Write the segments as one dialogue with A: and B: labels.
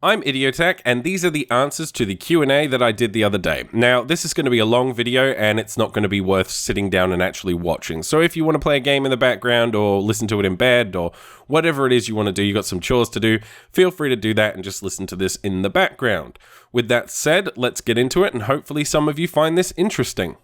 A: I'm Idiotech, and these are the answers to the Q&A that I did the other day. Now, this is going to be a long video, and it's not going to be worth sitting down and actually watching. So if you want to play a game in the background, or listen to it in bed, or whatever it is you want to do, you got some chores to do, feel free to do that and just listen to this in the background. With that said, let's get into it, and hopefully some of you find this interesting.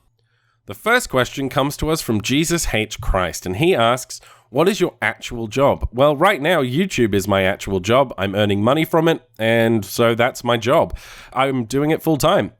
A: The first question comes to us from Jesus H. Christ, and he asks, what is your actual job? Well, right now, YouTube is my actual job. I'm earning money from it, and so that's my job. I'm doing it full time.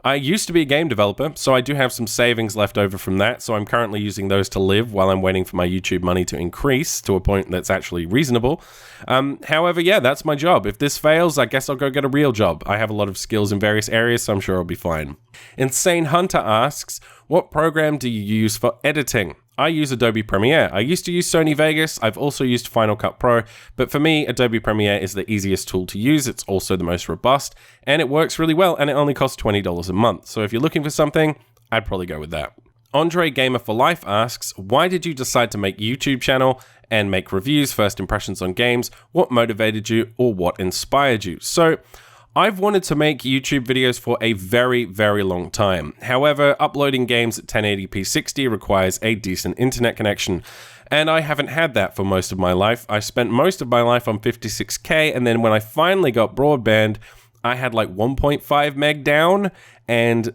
A: I used to be a game developer, so I do have some savings left over from that, so I'm currently using those to live while I'm waiting for my YouTube money to increase to a point that's actually reasonable. However, yeah, that's my job. If this fails, I guess I'll go get a real job. I have a lot of skills in various areas, so I'm sure I'll be fine. Insane Hunter asks, what program do you use for editing? I use Adobe Premiere. I used to use Sony Vegas. I've also used Final Cut Pro, but for me, Adobe Premiere is the easiest tool to use. It's also the most robust, and it works really well, and it only costs $20 a month. So if you're looking for something, I'd probably go with that. Andre Gamer for Life asks, why did you decide to make YouTube channel and make reviews, first impressions on games? What motivated you, or what inspired you? So I've wanted to make YouTube videos for a very, very long time. However, uploading games at 1080p 60 requires a decent internet connection, and I haven't had that for most of my life. I spent most of my life on 56k, and then when I finally got broadband, I had like 1.5 meg down and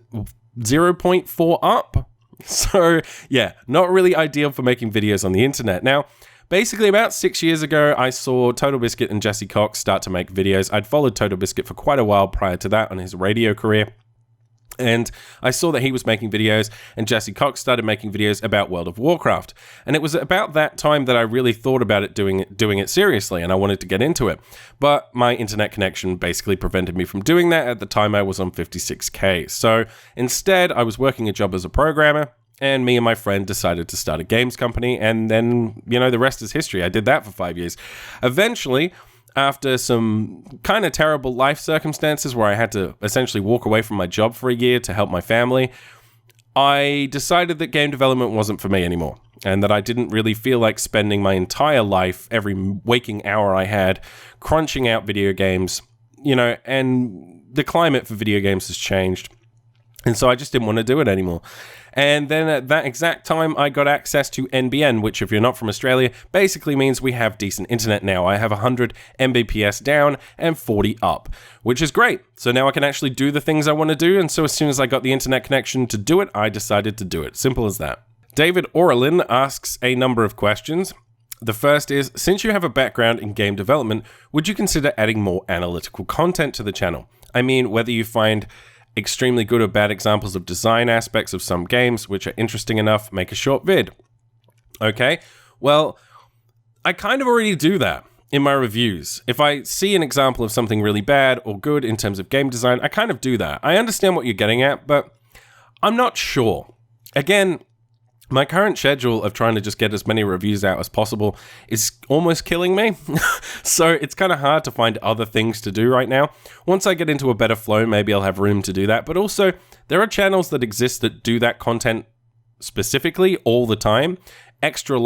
A: 0.4 up. So yeah, not really ideal for making videos on the internet. Now, basically, about 6 years ago, I saw Total Biscuit and Jesse Cox start to make videos. I'd followed Total Biscuit for quite a while prior to that on his radio career. And I saw that he was making videos, and Jesse Cox started making videos about World of Warcraft. And it was about that time that I really thought about doing it seriously, and I wanted to get into it. But my internet connection basically prevented me from doing that. At the time, I was on 56k. So instead, I was working a job as a programmer, and me and my friend decided to start a games company, and then, the rest is history. I did that for 5 years. Eventually, after some kind of terrible life circumstances where I had to essentially walk away from my job for a year to help my family, I decided that game development wasn't for me anymore, and that I didn't really feel like spending my entire life, every waking hour I had, crunching out video games, and the climate for video games has changed. And so I just didn't want to do it anymore. And then at that exact time, I got access to NBN, which if you're not from Australia, basically means we have decent internet now. I have 100 Mbps down and 40 up, which is great. So now I can actually do the things I want to do. And so as soon as I got the internet connection to do it, I decided to do it. Simple as that. David Orlin asks a number of questions. The first is, since you have a background in game development, would you consider adding more analytical content to the channel? I mean, whether you find extremely good or bad examples of design aspects of some games which are interesting enough, make a short vid. Okay, well, I kind of already do that in my reviews. If I see an example of something really bad or good in terms of game design, I kind of do that. I understand what you're getting at, but I'm not sure. Again, my current schedule of trying to just get as many reviews out as possible is almost killing me. So it's kind of hard to find other things to do right now. Once I get into a better flow, maybe I'll have room to do that. But also, there are channels that exist that do that content specifically all the time. Extra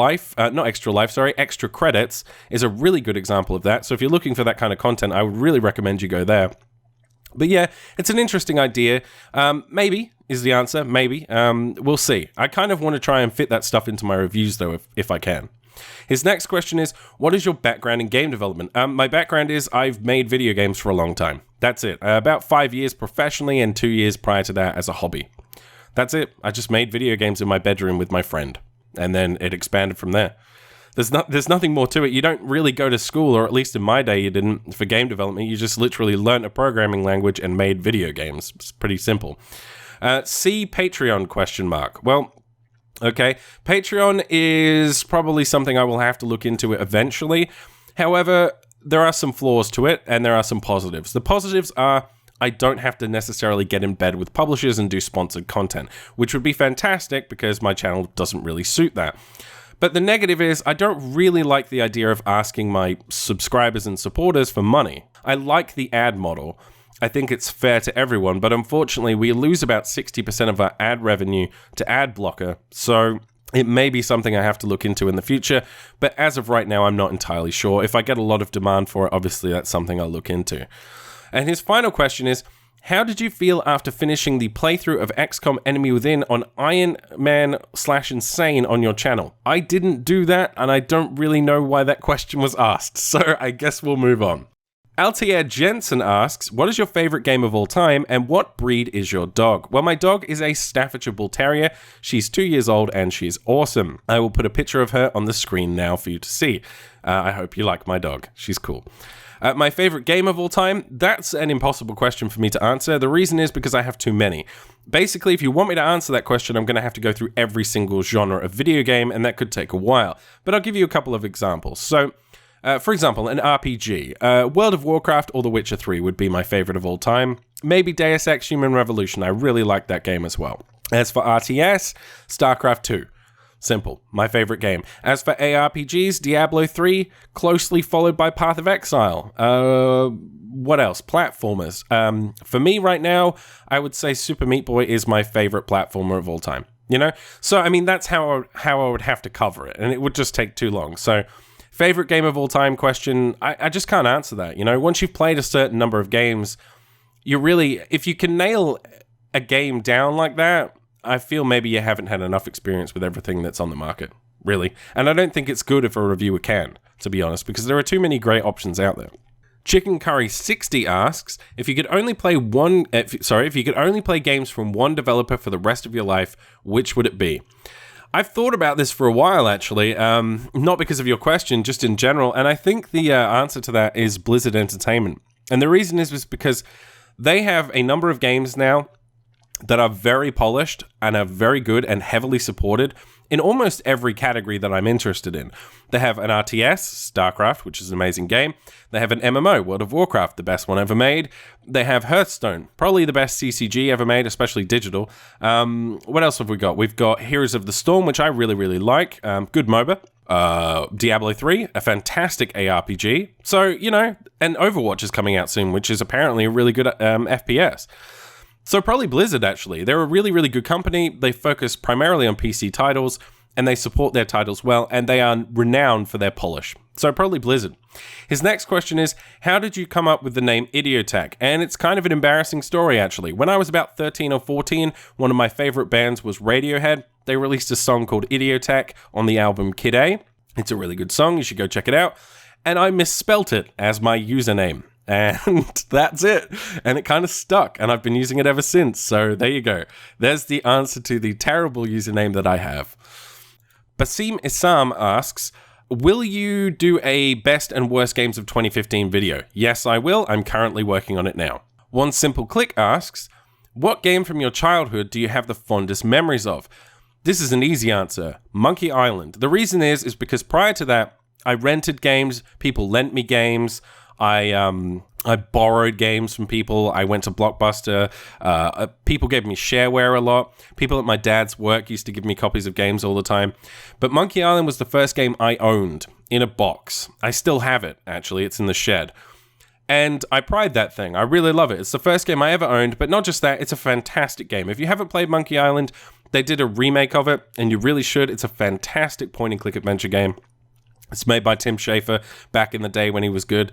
A: Credits is a really good example of that. So if you're looking for that kind of content, I would really recommend you go there. But yeah, it's an interesting idea. Maybe is the answer. Maybe. We'll see. I kind of want to try and fit that stuff into my reviews, though, if I can. His next question is, what is your background in game development? My background is I've made video games for a long time. That's it. About 5 years professionally and 2 years prior to that as a hobby. That's it. I just made video games in my bedroom with my friend. And then it expanded from there. There's nothing more to it. You don't really go to school, or at least in my day you didn't, for game development. You just literally learned a programming language and made video games. It's pretty simple. See Patreon ? Well, okay. Patreon is probably something I will have to look into eventually. However, there are some flaws to it, and there are some positives. The positives are I don't have to necessarily get in bed with publishers and do sponsored content, which would be fantastic because my channel doesn't really suit that. But the negative is I don't really like the idea of asking my subscribers and supporters for money. I like the ad model. I think it's fair to everyone, but unfortunately we lose about 60% of our ad revenue to ad blocker. So It may be something I have to look into in the future, but as of right now, I'm not entirely sure. If I get a lot of demand for it, obviously that's something I'll look into. And his final question is, how did you feel after finishing the playthrough of XCOM Enemy Within on Iron Man/Insane on your channel? I didn't do that, and I don't really know why that question was asked, so I guess we'll move on. Altair Jensen asks, what is your favorite game of all time and what breed is your dog? Well, my dog is a Staffordshire Bull Terrier. She's 2 years old and she's awesome. I will put a picture of her on the screen now for you to see. I hope you like my dog. She's cool. My favorite game of all time? That's an impossible question for me to answer. The reason is because I have too many. Basically, if you want me to answer that question, I'm going to have to go through every single genre of video game, and that could take a while. But I'll give you a couple of examples. So, for example, an RPG. World of Warcraft or The Witcher 3 would be my favorite of all time. Maybe Deus Ex Human Revolution. I really like that game as well. As for RTS, StarCraft 2. Simple. My favorite game. As for ARPGs, Diablo 3, closely followed by Path of Exile. What else? Platformers. For me right now, I would say Super Meat Boy is my favorite platformer of all time. You know? So, I mean, that's how I would have to cover it, and it would just take too long. So, favorite game of all time question, I just can't answer that. You know, once you've played a certain number of games, you really, if you can nail a game down like that, I feel maybe you haven't had enough experience with everything that's on the market, really. And I don't think it's good if a reviewer can, to be honest, because there are too many great options out there. Chicken Curry 60 asks, if you could only play games from one developer for the rest of your life, which would it be? I've thought about this for a while, actually, not because of your question, just in general, and I think the answer to that is Blizzard Entertainment. And the reason is because they have a number of games now that are very polished and are very good and heavily supported in almost every category that I'm interested in. They have an RTS, StarCraft, which is an amazing game. They have an MMO, World of Warcraft, the best one ever made. They have Hearthstone, probably the best CCG ever made, especially digital. What else have we got? We've got Heroes of the Storm, which I really, really like. Good MOBA. Diablo 3, a fantastic ARPG. So, you know, and Overwatch is coming out soon, which is apparently a really good FPS. So probably Blizzard, actually. They're a really, really good company. They focus primarily on PC titles, and they support their titles well, and they are renowned for their polish. So probably Blizzard. His next question is, how did you come up with the name Idiotech? And it's kind of an embarrassing story, actually. When I was about 13 or 14, one of my favorite bands was Radiohead. They released a song called Idiotech on the album Kid A. It's a really good song. You should go check it out. And I misspelt it as my username. And that's it. And it kind of stuck. And I've been using it ever since. So there you go. There's the answer to the terrible username that I have. Basim Isam asks, will you do a best and worst games of 2015 video? Yes, I will. I'm currently working on it now. One Simple Click asks, what game from your childhood do you have the fondest memories of? This is an easy answer. Monkey Island. The reason is because prior to that, I rented games. People lent me games. I borrowed games from people. I went to Blockbuster. People gave me shareware a lot. People at my dad's work used to give me copies of games all the time. But Monkey Island was the first game I owned in a box. I still have it, actually. It's in the shed. And I pride that thing. I really love it. It's the first game I ever owned, but not just that, it's a fantastic game. If you haven't played Monkey Island, they did a remake of it, and you really should. It's a fantastic point-and-click adventure game. It's made by Tim Schafer back in the day when he was good.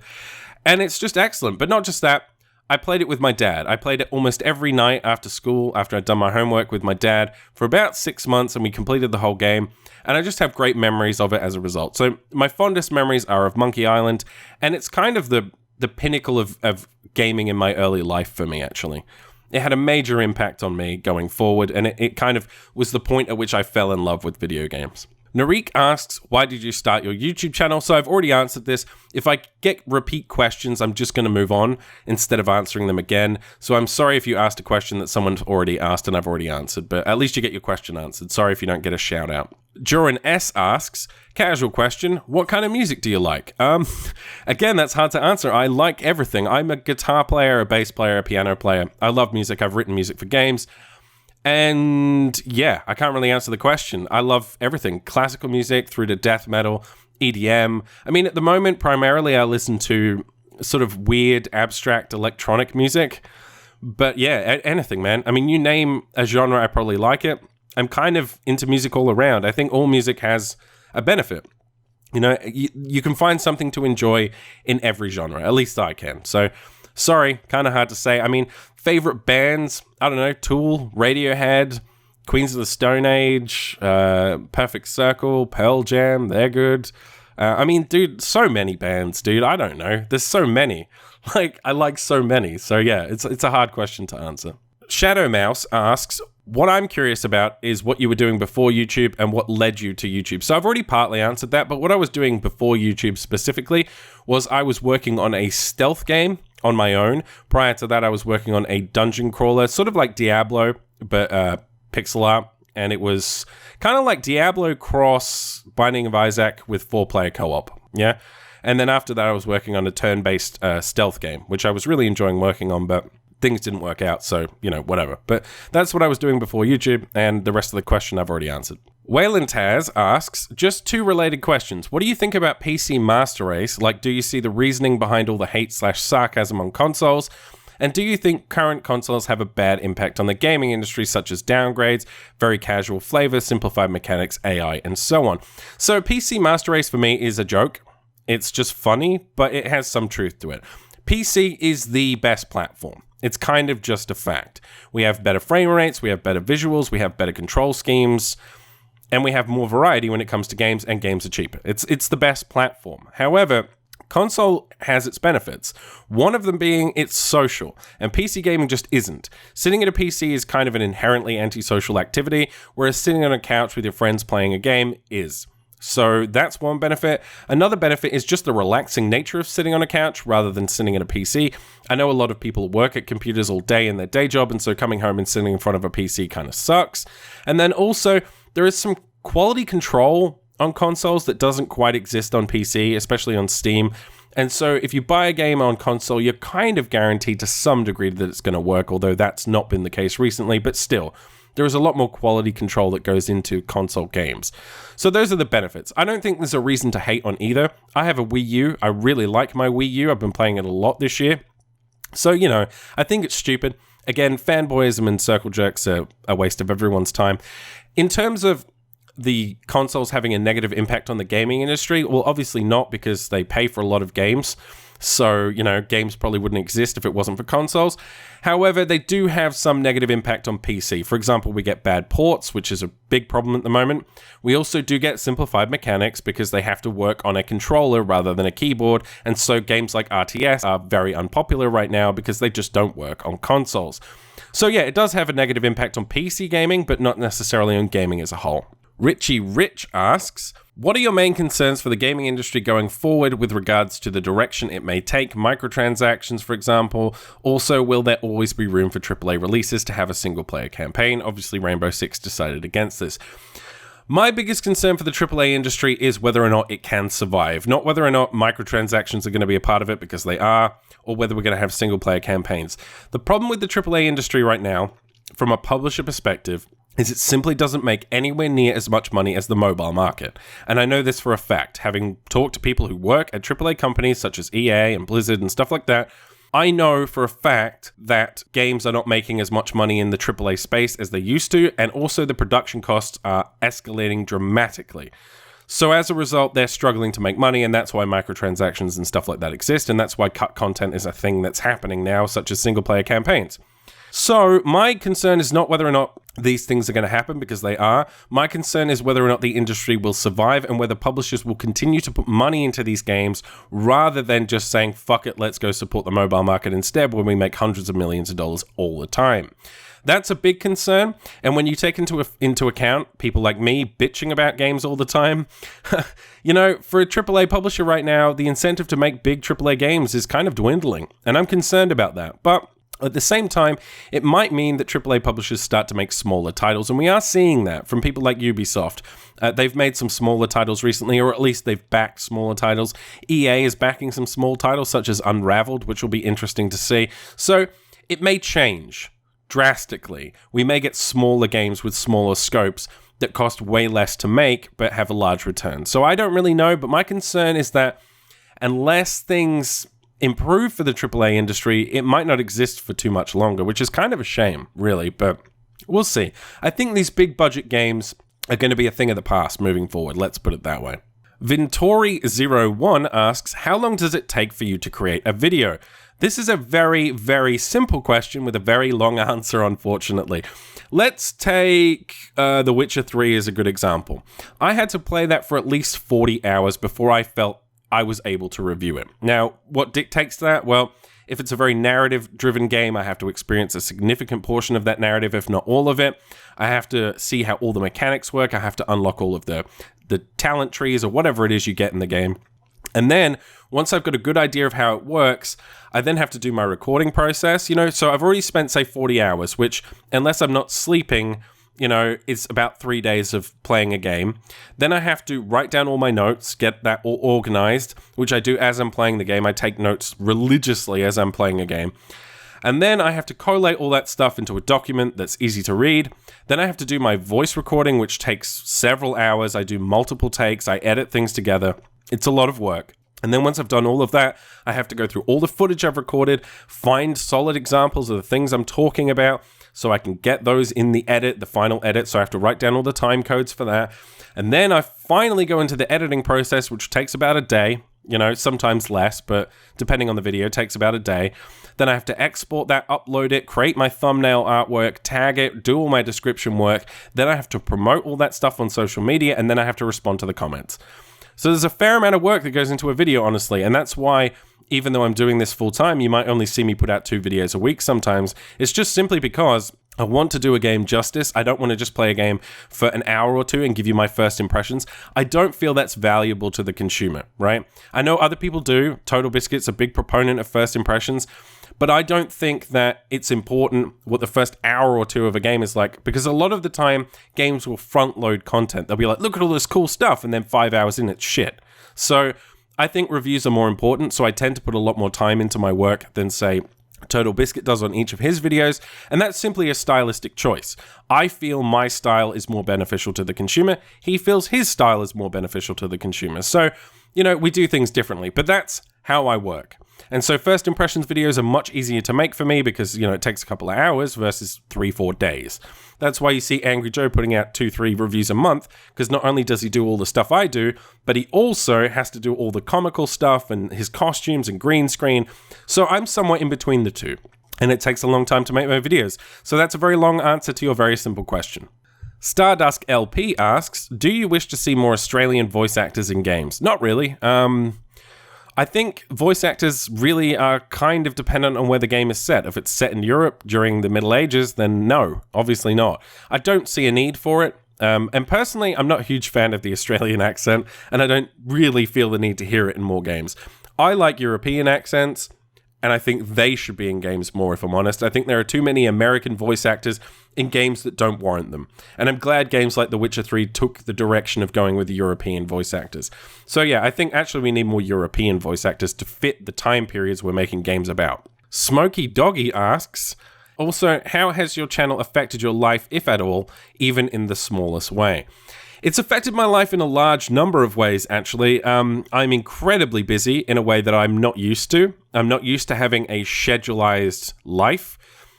A: And it's just excellent. But not just that, I played it with my dad. I played it almost every night after school, after I'd done my homework with my dad for about 6 months, and we completed the whole game. And I just have great memories of it as a result. So my fondest memories are of Monkey Island, and it's kind of the pinnacle of gaming in my early life for me, actually. It had a major impact on me going forward, and it kind of was the point at which I fell in love with video games. Narik asks, why did you start your YouTube channel? So I've already answered this. If I get repeat questions, I'm just going to move on instead of answering them again. So I'm sorry if you asked a question that someone's already asked and I've already answered, but at least you get your question answered. Sorry if you don't get a shout out. Joran S asks, casual question, what kind of music do you like? Again, that's hard to answer. I like everything. I'm a guitar player, a bass player, a piano player. I love music. I've written music for games. And yeah, I can't really answer the question. I love everything. Classical music through to death metal, EDM. I mean, at the moment, primarily I listen to sort of weird, abstract electronic music. But yeah, anything, man. I mean, you name a genre, I probably like it. I'm kind of into music all around. I think all music has a benefit. You know, you can find something to enjoy in every genre. At least I can. So, sorry, kind of hard to say. I mean, favorite bands, I don't know, Tool, Radiohead, Queens of the Stone Age, Perfect Circle, Pearl Jam, they're good. I mean, dude, so many bands, dude. I don't know. There's so many. Like, I like so many. So, yeah, it's a hard question to answer. Shadow Mouse asks, what I'm curious about is what you were doing before YouTube and what led you to YouTube. So I've already partly answered that, but what I was doing before YouTube specifically was I was working on a stealth game on my own. Prior to that, I was working on a dungeon crawler, sort of like Diablo, but pixel art. And it was kind of like Diablo cross Binding of Isaac with 4-player co-op. Yeah. And then after that, I was working on a turn-based stealth game, which I was really enjoying working on, but things didn't work out, so, you know, whatever. But that's what I was doing before YouTube, and the rest of the question I've already answered. Wayland Taz asks, just 2 related questions. What do you think about PC Master Race? Like, do you see the reasoning behind all the hate/sarcasm on consoles? And do you think current consoles have a bad impact on the gaming industry, such as downgrades, very casual flavor, simplified mechanics, AI, and so on? So PC Master Race for me is a joke. It's just funny, but it has some truth to it. PC is the best platform. It's kind of just a fact. We have better frame rates, we have better visuals, we have better control schemes, and we have more variety when it comes to games, and games are cheaper. It's the best platform. However, console has its benefits. One of them being it's social, and PC gaming just isn't. Sitting at a PC is kind of an inherently antisocial activity, whereas sitting on a couch with your friends playing a game is. So that's one benefit. Another benefit is just the relaxing nature of sitting on a couch rather than sitting at a PC. I know a lot of people work at computers all day in their day job, and so coming home and sitting in front of a PC kind of sucks. And then also, there is some quality control on consoles that doesn't quite exist on PC, especially on Steam. And so if you buy a game on console, you're kind of guaranteed to some degree that it's going to work, although that's not been the case recently, but still. There is a lot more quality control that goes into console games. So those are the benefits. I don't think there's a reason to hate on either. I have a Wii U. I really like my Wii U. I've been playing it a lot this year. So, you know, I think it's stupid. Again, fanboyism and circle jerks are a waste of everyone's time. In terms of the consoles having a negative impact on the gaming industry, well, obviously not, because they pay for a lot of games. So, you know, games probably wouldn't exist if it wasn't for consoles. However, they do have some negative impact on PC. For example, we get bad ports, which is a big problem at the moment. We also do get simplified mechanics because they have to work on a controller rather than a keyboard. And so games like RTS are very unpopular right now because they just don't work on consoles. So yeah, it does have a negative impact on PC gaming, but not necessarily on gaming as a whole. Richie Rich asks, what are your main concerns for the gaming industry going forward with regards to the direction it may take? Microtransactions, for example. Also, will there always be room for AAA releases to have a single-player campaign? Obviously, Rainbow Six decided against this. My biggest concern for the AAA industry is whether or not it can survive. Not whether or not microtransactions are going to be a part of it, because they are, or whether we're going to have single-player campaigns. The problem with the AAA industry right now, from a publisher perspective, is it simply doesn't make anywhere near as much money as the mobile market. And I know this for a fact, having talked to people who work at AAA companies such as EA and Blizzard and stuff like that. I know for a fact that games are not making as much money in the AAA space as they used to, and also the production costs are escalating dramatically. So as a result, they're struggling to make money, and that's why microtransactions and stuff like that exist, and that's why cut content is a thing that's happening now, such as single-player campaigns. So my concern is not whether or not these things are going to happen, because they are. My concern is whether or not the industry will survive and whether publishers will continue to put money into these games rather than just saying, fuck it, let's go support the mobile market instead when we make hundreds of millions of dollars all the time. That's a big concern. And when you take into account people like me bitching about games all the time, you know, for a AAA publisher right now, the incentive to make big AAA games is kind of dwindling. And I'm concerned about that. But at the same time, it might mean that AAA publishers start to make smaller titles, and we are seeing that from people like Ubisoft. They've made some smaller titles recently, or at least they've backed smaller titles. EA is backing some small titles, such as Unraveled, which will be interesting to see. So it may change drastically. We may get smaller games with smaller scopes that cost way less to make, but have a large return. So I don't really know, but my concern is that unless things improve for the AAA industry, it might not exist for too much longer, which is kind of a shame, really. But We'll see. I think these big budget games are going to be a thing of the past moving forward. Let's put it that way. Vintori01 asks, how long does it take for you to create a video? This is a very, very simple question with a very long answer, unfortunately. Let's take The Witcher 3 as a good example. I had to play that for at least 40 hours before I felt I was able to review it. Now, what dictates that? Well, if it's a very narrative-driven game, I have to experience a significant portion of that narrative, if not all of it. I have to see how all the mechanics work. I have to unlock all of the talent trees or whatever it is you get in the game. And then, once I've got a good idea of how it works, I then have to do my recording process, So I've already spent, say, 40 hours, which, unless I'm not sleeping, it's about 3 days of playing a game. Then I have to write down all my notes, get that all organized, which I do as I'm playing the game. I take notes religiously as I'm playing a game. And then I have to collate all that stuff into a document that's easy to read. Then I have to do my voice recording, which takes several hours. I do multiple takes. I edit things together. It's a lot of work. And then once I've done all of that, I have to go through all the footage I've recorded, find solid examples of the things I'm talking about so I can get those in the edit, the final edit. So I have to write down all the time codes for that. And then I finally go into the editing process, which takes about a day. Sometimes less, but depending on the video, it takes about a day. Then I have to export that, upload it, create my thumbnail artwork, tag it, do all my description work. Then I have to promote all that stuff on social media, and then I have to respond to the comments. So there's a fair amount of work that goes into a video, honestly, and that's why, even though I'm doing this full time, you might only see me put out 2 videos a week sometimes. It's just simply because I want to do a game justice. I don't want to just play a game for an hour or two and give you my first impressions. I don't feel that's valuable to the consumer, right? I know other people do. Total Biscuit's a big proponent of first impressions, but I don't think that it's important what the first hour or two of a game is like, because a lot of the time, games will front load content. They'll be like, look at all this cool stuff, and then 5 hours in, it's shit. So I think reviews are more important, so I tend to put a lot more time into my work than, say, Total Biscuit does on each of his videos, and that's simply a stylistic choice. I feel my style is more beneficial to the consumer. He feels his style is more beneficial to the consumer. So, we do things differently, but that's how I work. And so first impressions videos are much easier to make for me because, it takes a couple of hours versus 3-4 days. That's why you see Angry Joe putting out 2-3 reviews a month, because not only does he do all the stuff I do, but he also has to do all the comical stuff and his costumes and green screen. So I'm somewhere in between the two, and it takes a long time to make my videos. So that's a very long answer to your very simple question. Stardusk LP asks, do you wish to see more Australian voice actors in games? Not really. I think voice actors really are kind of dependent on where the game is set. If it's set in Europe during the Middle Ages, then no, obviously not. I don't see a need for it. And personally, I'm not a huge fan of the Australian accent, and I don't really feel the need to hear it in more games. I like European accents, and I think they should be in games more, if I'm honest. I think there are too many American voice actors in games that don't warrant them. And I'm glad games like The Witcher 3 took the direction of going with the European voice actors. So yeah, I think actually we need more European voice actors to fit the time periods we're making games about. Smoky Doggy asks, also, how has your channel affected your life, if at all, even in the smallest way? It's affected my life in a large number of ways, actually. I'm incredibly busy in a way that I'm not used to. I'm not used to having a schedulized life.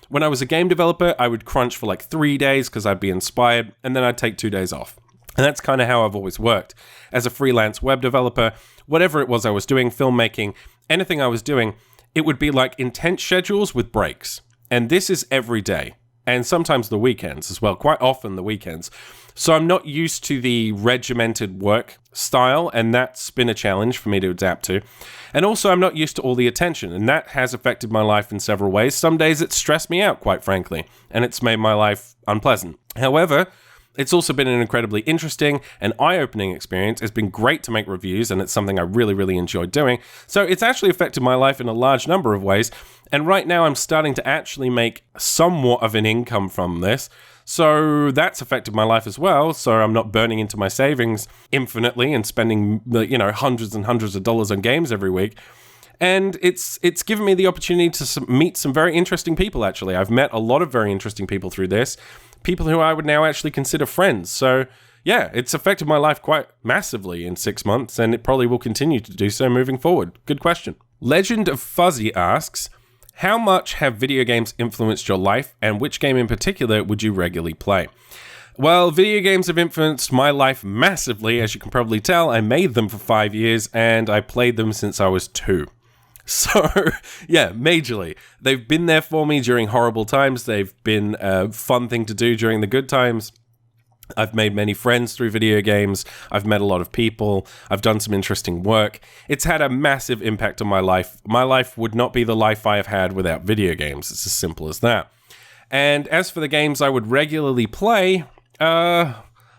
A: When I was a game developer, I would crunch for like 3 days because I'd be inspired, and then I'd take 2 days off. And that's kind of how I've always worked. As a freelance web developer, whatever it was I was doing, filmmaking, anything I was doing, it would be like intense schedules with breaks. And this is every day. And sometimes the weekends as well, quite often the weekends. So I'm not used to the regimented work style, and that's been a challenge for me to adapt to. And also I'm not used to all the attention, and that has affected my life in several ways. Some days it's stressed me out, quite frankly, and it's made my life unpleasant. However, it's also been an incredibly interesting and eye-opening experience. It's been great to make reviews, and it's something I really, really enjoyed doing. So it's actually affected my life in a large number of ways. And right now I'm starting to actually make somewhat of an income from this. So that's affected my life as well. So I'm not burning into my savings infinitely and spending, hundreds and hundreds of dollars on games every week. And it's given me the opportunity to meet some very interesting people, actually. I've met a lot of very interesting people through this. People who I would now actually consider friends. So yeah, it's affected my life quite massively in 6 months, and it probably will continue to do so moving forward. Good question. Legend of Fuzzy asks, How much have video games influenced your life, and which game in particular would you regularly play? Well, video games have influenced my life massively. As you can probably tell, I made them for 5 years, and I played them since I was 2. So, yeah, majorly. They've been there for me during horrible times. They've been a fun thing to do during the good times. I've made many friends through video games. I've met a lot of people. I've done some interesting work. It's had a massive impact on my life. My life would not be the life I have had without video games. It's as simple as that. And as for the games I would regularly play, I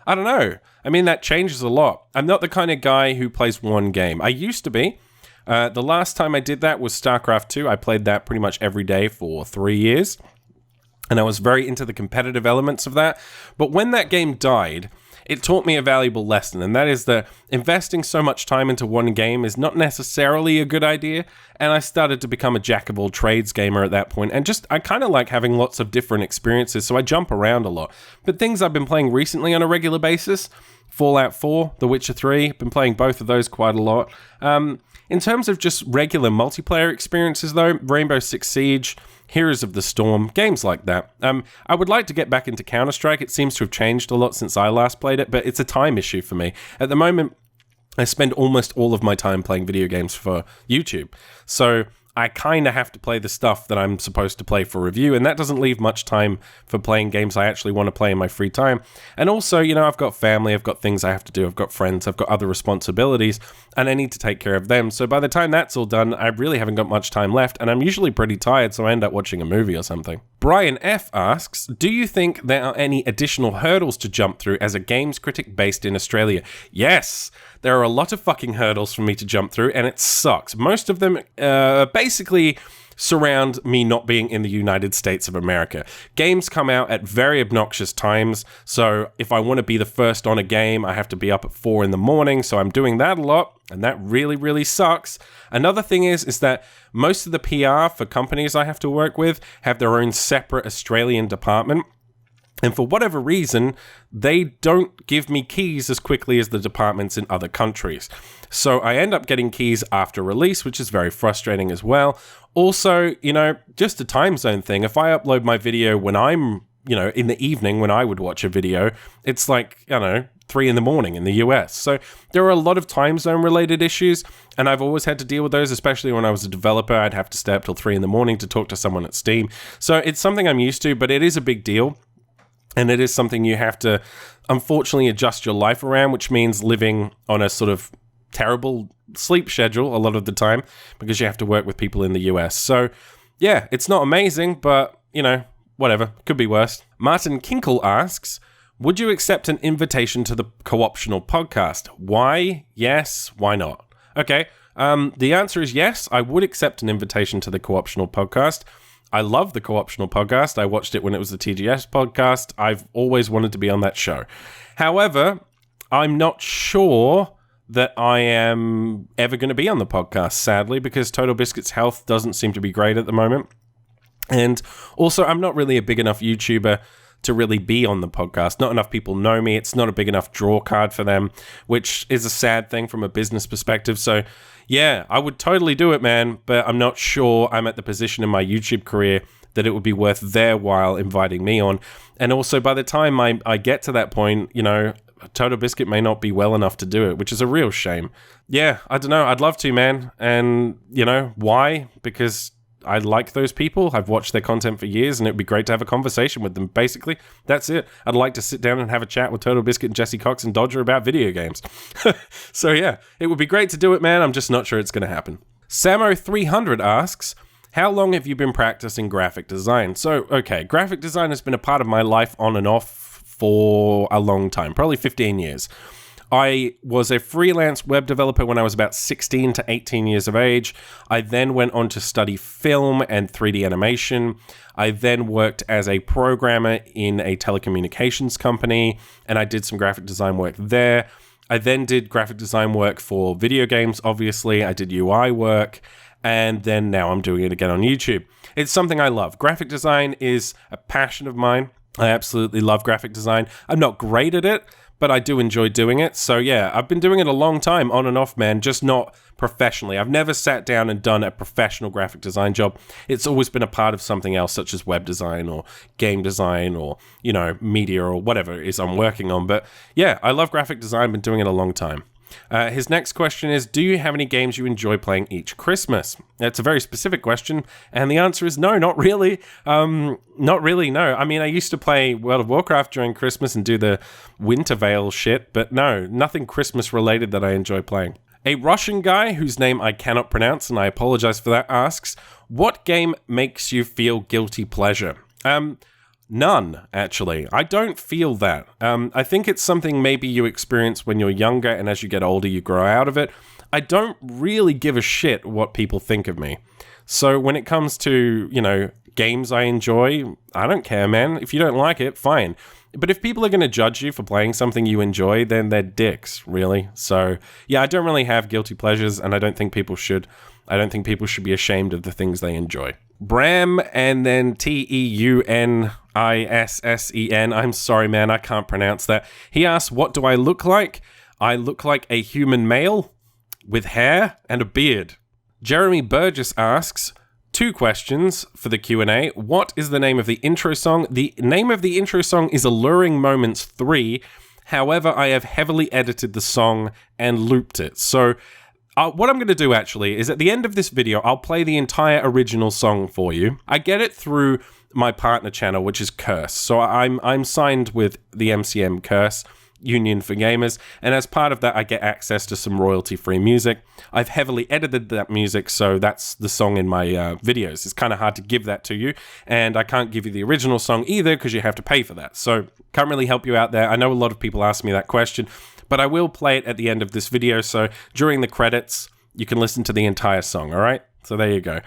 A: don't know. I mean, that changes a lot. I'm not the kind of guy who plays one game. I used to be. The last time I did that was StarCraft 2. I played that pretty much every day for 3 years. And I was very into the competitive elements of that. But when that game died, it taught me a valuable lesson. And that is that investing so much time into one game is not necessarily a good idea. And I started to become a jack of all trades gamer at that point. And I kind of like having lots of different experiences. So I jump around a lot. But things I've been playing recently on a regular basis, Fallout 4, The Witcher 3, been playing both of those quite a lot. In terms of just regular multiplayer experiences though, Rainbow Six Siege, Heroes of the Storm, games like that. I would like to get back into Counter-Strike. It seems to have changed a lot since I last played it, but it's a time issue for me. At the moment, I spend almost all of my time playing video games for YouTube. So I kind of have to play the stuff that I'm supposed to play for review, and that doesn't leave much time for playing games I actually want to play in my free time. And also, I've got family, I've got things I have to do, I've got friends, I've got other responsibilities, and I need to take care of them. So by the time that's all done, I really haven't got much time left, and I'm usually pretty tired, so I end up watching a movie or something. Brian F. asks, do you think there are any additional hurdles to jump through as a games critic based in Australia? Yes! There are a lot of fucking hurdles for me to jump through, and it sucks. Most of them basically surround me not being in the United States of America. Games come out at very obnoxious times, so if I want to be the first on a game, I have to be up at 4 in the morning, so I'm doing that a lot, and that really, really sucks. Another thing is that most of the PR for companies I have to work with have their own separate Australian department. And for whatever reason, they don't give me keys as quickly as the departments in other countries. So I end up getting keys after release, which is very frustrating as well. Also, just a time zone thing. If I upload my video when I'm, in the evening when I would watch a video, it's like, 3 in the morning in the US. So there are a lot of time zone related issues, and I've always had to deal with those, especially when I was a developer. I'd have to stay up till 3 in the morning to talk to someone at Steam. So it's something I'm used to, but it is a big deal. And it is something you have to, unfortunately, adjust your life around, which means living on a sort of terrible sleep schedule a lot of the time because you have to work with people in the US. So, yeah, it's not amazing, but, whatever. Could be worse. Martin Kinkle asks, would you accept an invitation to the Co-optional podcast? Why? Yes. Why not? Okay. The answer is yes. I would accept an invitation to the Co-optional podcast. I love the Co-optional podcast. I watched it when it was the TGS podcast. I've always wanted to be on that show. However, I'm not sure that I am ever going to be on the podcast, sadly, because Total Biscuit's health doesn't seem to be great at the moment. And also, I'm not really a big enough YouTuber to really be on the podcast. Not enough people know me. It's not a big enough draw card for them, which is a sad thing from a business perspective. So, yeah, I would totally do it, man, but I'm not sure I'm at the position in my YouTube career that it would be worth their while inviting me on. And also, by the time I get to that point, Total Biscuit may not be well enough to do it, which is a real shame. Yeah, I don't know. I'd love to, man. And, why? Because I like those people. I've watched their content for years, and it'd be great to have a conversation with them. Basically, that's it. I'd like to sit down and have a chat with Total Biscuit and Jesse Cox and Dodger about video games. So yeah, it would be great to do it, man. I'm just not sure it's going to happen. Samo300 asks, how long have you been practicing graphic design? So, okay, graphic design has been a part of my life on and off for a long time, probably 15 years. I was a freelance web developer when I was about 16 to 18 years of age. I then went on to study film and 3D animation. I then worked as a programmer in a telecommunications company, and I did some graphic design work there. I then did graphic design work for video games, obviously. I did UI work, and then now I'm doing it again on YouTube. It's something I love. Graphic design is a passion of mine. I absolutely love graphic design. I'm not great at it, but I do enjoy doing it. So yeah, I've been doing it a long time, on and off, man, just not professionally. I've never sat down and done a professional graphic design job. It's always been a part of something else, such as web design or game design or, media or whatever it is I'm working on. But yeah, I love graphic design, been doing it a long time. His next question is, do you have any games you enjoy playing each Christmas? That's a very specific question, and the answer is no, not really. Not really, no. I mean, I used to play World of Warcraft during Christmas and do the Wintervale shit, but no, nothing Christmas-related that I enjoy playing. A Russian guy, whose name I cannot pronounce, and I apologize for that, asks, what game makes you feel guilty pleasure? None, actually. I don't feel that. I think it's something maybe you experience when you're younger, and as you get older, you grow out of it. I don't really give a shit what people think of me. So when it comes to, games I enjoy, I don't care, man. If you don't like it, fine. But if people are going to judge you for playing something you enjoy, then they're dicks, really. So, yeah, I don't really have guilty pleasures, and I don't think people should. I don't think people should be ashamed of the things they enjoy. Bram and then Teunissен. I'm sorry, man, I can't pronounce that. He asks, what do I look like? I look like a human male with hair and a beard. Jeremy Burgess asks, 2 questions for the Q&A. What is the name of the intro song? The name of the intro song is Alluring Moments 3. However, I have heavily edited the song and looped it. So what I'm going to do actually is at the end of this video, I'll play the entire original song for you. I get it through my partner channel, which is Curse. So I'm signed with the MCM Curse, Union for Gamers, and as part of that, I get access to some royalty-free music. I've heavily edited that music, so that's the song in my videos. It's kind of hard to give that to you, and I can't give you the original song either because you have to pay for that. So can't really help you out there. I know a lot of people ask me that question, but I will play it at the end of this video, so during the credits, you can listen to the entire song, all right? So there you go.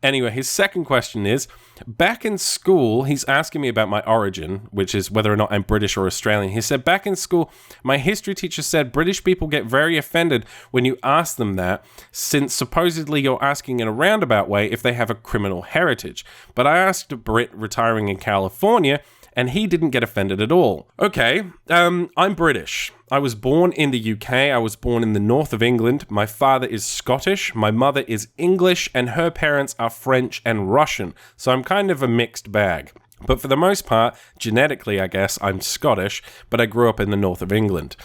A: Anyway, his second question is, back in school, he's asking me about my origin, which is whether or not I'm British or Australian. He said, back in school, my history teacher said British people get very offended when you ask them that, since supposedly you're asking in a roundabout way if they have a criminal heritage. But I asked a Brit retiring in California, and he didn't get offended at all. Okay, I'm British. I was born in the UK. I was born in the north of England. My father is Scottish. My mother is English, and her parents are French and Russian. So I'm kind of a mixed bag. But for the most part, genetically, I guess, I'm Scottish, but I grew up in the north of England.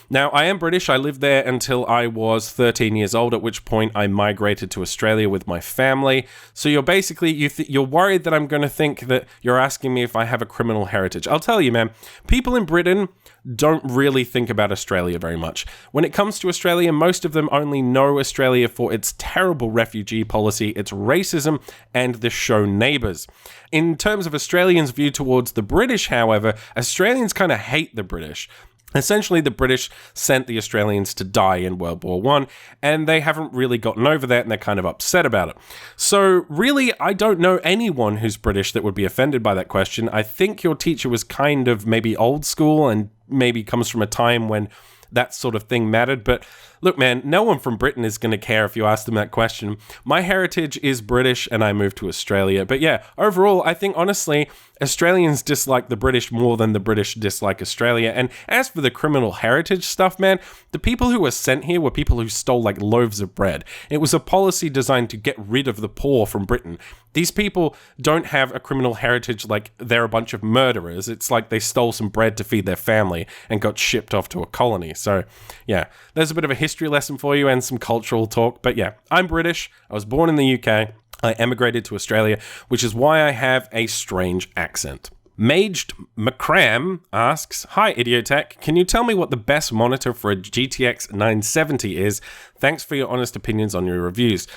A: Now, I am British. I lived there until I was 13 years old, at which point I migrated to Australia with my family. So you're basically, you're worried that I'm going to think that you're asking me if I have a criminal heritage. I'll tell you, man, people in Britain don't really think about Australia very much. When it comes to Australia, most of them only know Australia for its terrible refugee policy, its racism, and the show Neighbours. In terms of Australians' view towards the British, however, Australians kind of hate the British. Essentially, the British sent the Australians to die in World War I, and they haven't really gotten over that, and they're kind of upset about it. So, really, I don't know anyone who's British that would be offended by that question. I think your teacher was kind of maybe old school and maybe comes from a time when that sort of thing mattered. But look, man, no one from Britain is going to care if you ask them that question. My heritage is British, and I moved to Australia. But yeah, overall, I think, honestly, Australians dislike the British more than the British dislike Australia. And as for the criminal heritage stuff, man, the people who were sent here were people who stole like loaves of bread. It was a policy designed to get rid of the poor from Britain. These people don't have a criminal heritage like they're a bunch of murderers. It's like they stole some bread to feed their family and got shipped off to a colony. So yeah, there's a bit of a history lesson for you and some cultural talk. But yeah, I'm British. I was born in the UK. I emigrated to Australia, which is why I have a strange accent. Maged McCram asks, hi Idiotech, can you tell me what the best monitor for a GTX 970 is? Thanks for your honest opinions on your reviews.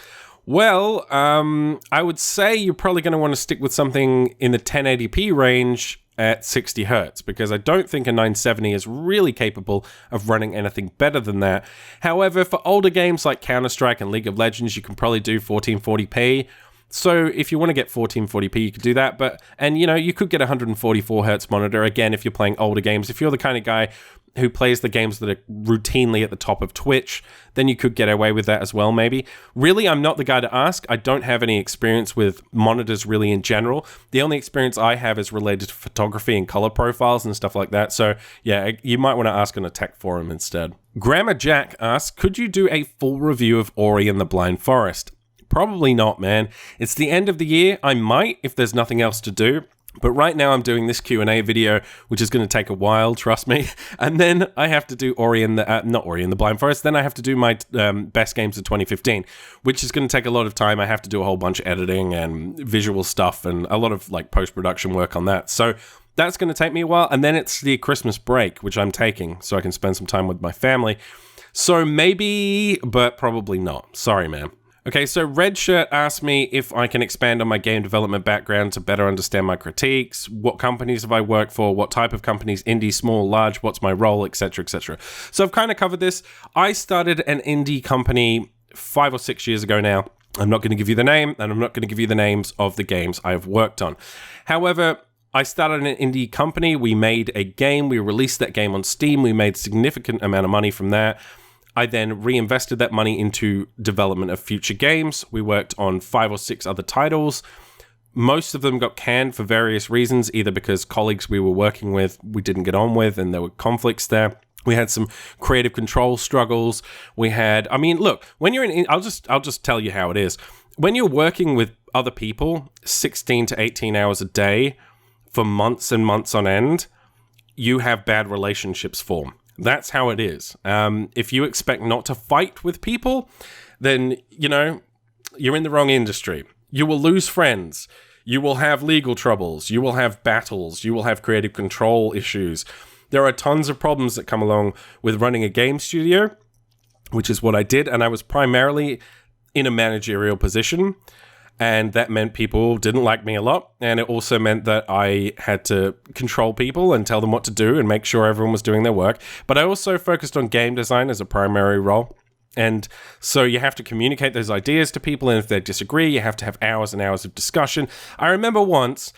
A: Well, I would say you're probably going to want to stick with something in the 1080p range at 60 hertz, because I don't think a 970 is really capable of running anything better than that. However, for older games like Counter-Strike and League of Legends, you can probably do 1440p. So if you want to get 1440p, you could do that. And you could get a 144 hertz monitor, again, if you're playing older games. If you're the kind of guy who plays the games that are routinely at the top of Twitch, then you could get away with that as well, maybe. Really, I'm not the guy to ask. I don't have any experience with monitors really in general. The only experience I have is related to photography and color profiles and stuff like that. So yeah, you might want to ask on a tech forum instead. Grammar Jack asks, could you do a full review of Ori and the Blind Forest? Probably not, man. It's the end of the year. I might if there's nothing else to do. But right now I'm doing this Q&A video, which is going to take a while, trust me. And then I have to do Ori and the Blind Forest. Then I have to do my best games of 2015, which is going to take a lot of time. I have to do a whole bunch of editing and visual stuff and a lot of like post-production work on that. So that's going to take me a while. And then it's the Christmas break, which I'm taking so I can spend some time with my family. So maybe, but probably not. Sorry, man. Okay, so Red Shirt asked me if I can expand on my game development background to better understand my critiques, what companies have I worked for, what type of companies, indie, small, large, what's my role, etc., etc. So I've kind of covered this. I started an indie company 5 or 6 years ago now. I'm not going to give you the name, and I'm not going to give you the names of the games I have worked on. However, I started an indie company. We made a game. We released that game on Steam. We made a significant amount of money from that. I then reinvested that money into development of future games. We worked on 5 or 6 other titles. Most of them got canned for various reasons, either because colleagues we were working with we didn't get on with and there were conflicts there. We had some creative control struggles. We had, I mean, look, when you're in, I'll just tell you how it is. When you're working with other people 16 to 18 hours a day for months and months on end, you have bad relationships form. That's how it is. If you expect not to fight with people, then, you know, you're in the wrong industry. You will lose friends. You will have legal troubles. You will have battles. You will have creative control issues. There are tons of problems that come along with running a game studio, which is what I did. And I was primarily in a managerial position. And that meant people didn't like me a lot. And it also meant that I had to control people and tell them what to do and make sure everyone was doing their work. But I also focused on game design as a primary role. And so you have to communicate those ideas to people. And if they disagree, you have to have hours and hours of discussion. I remember once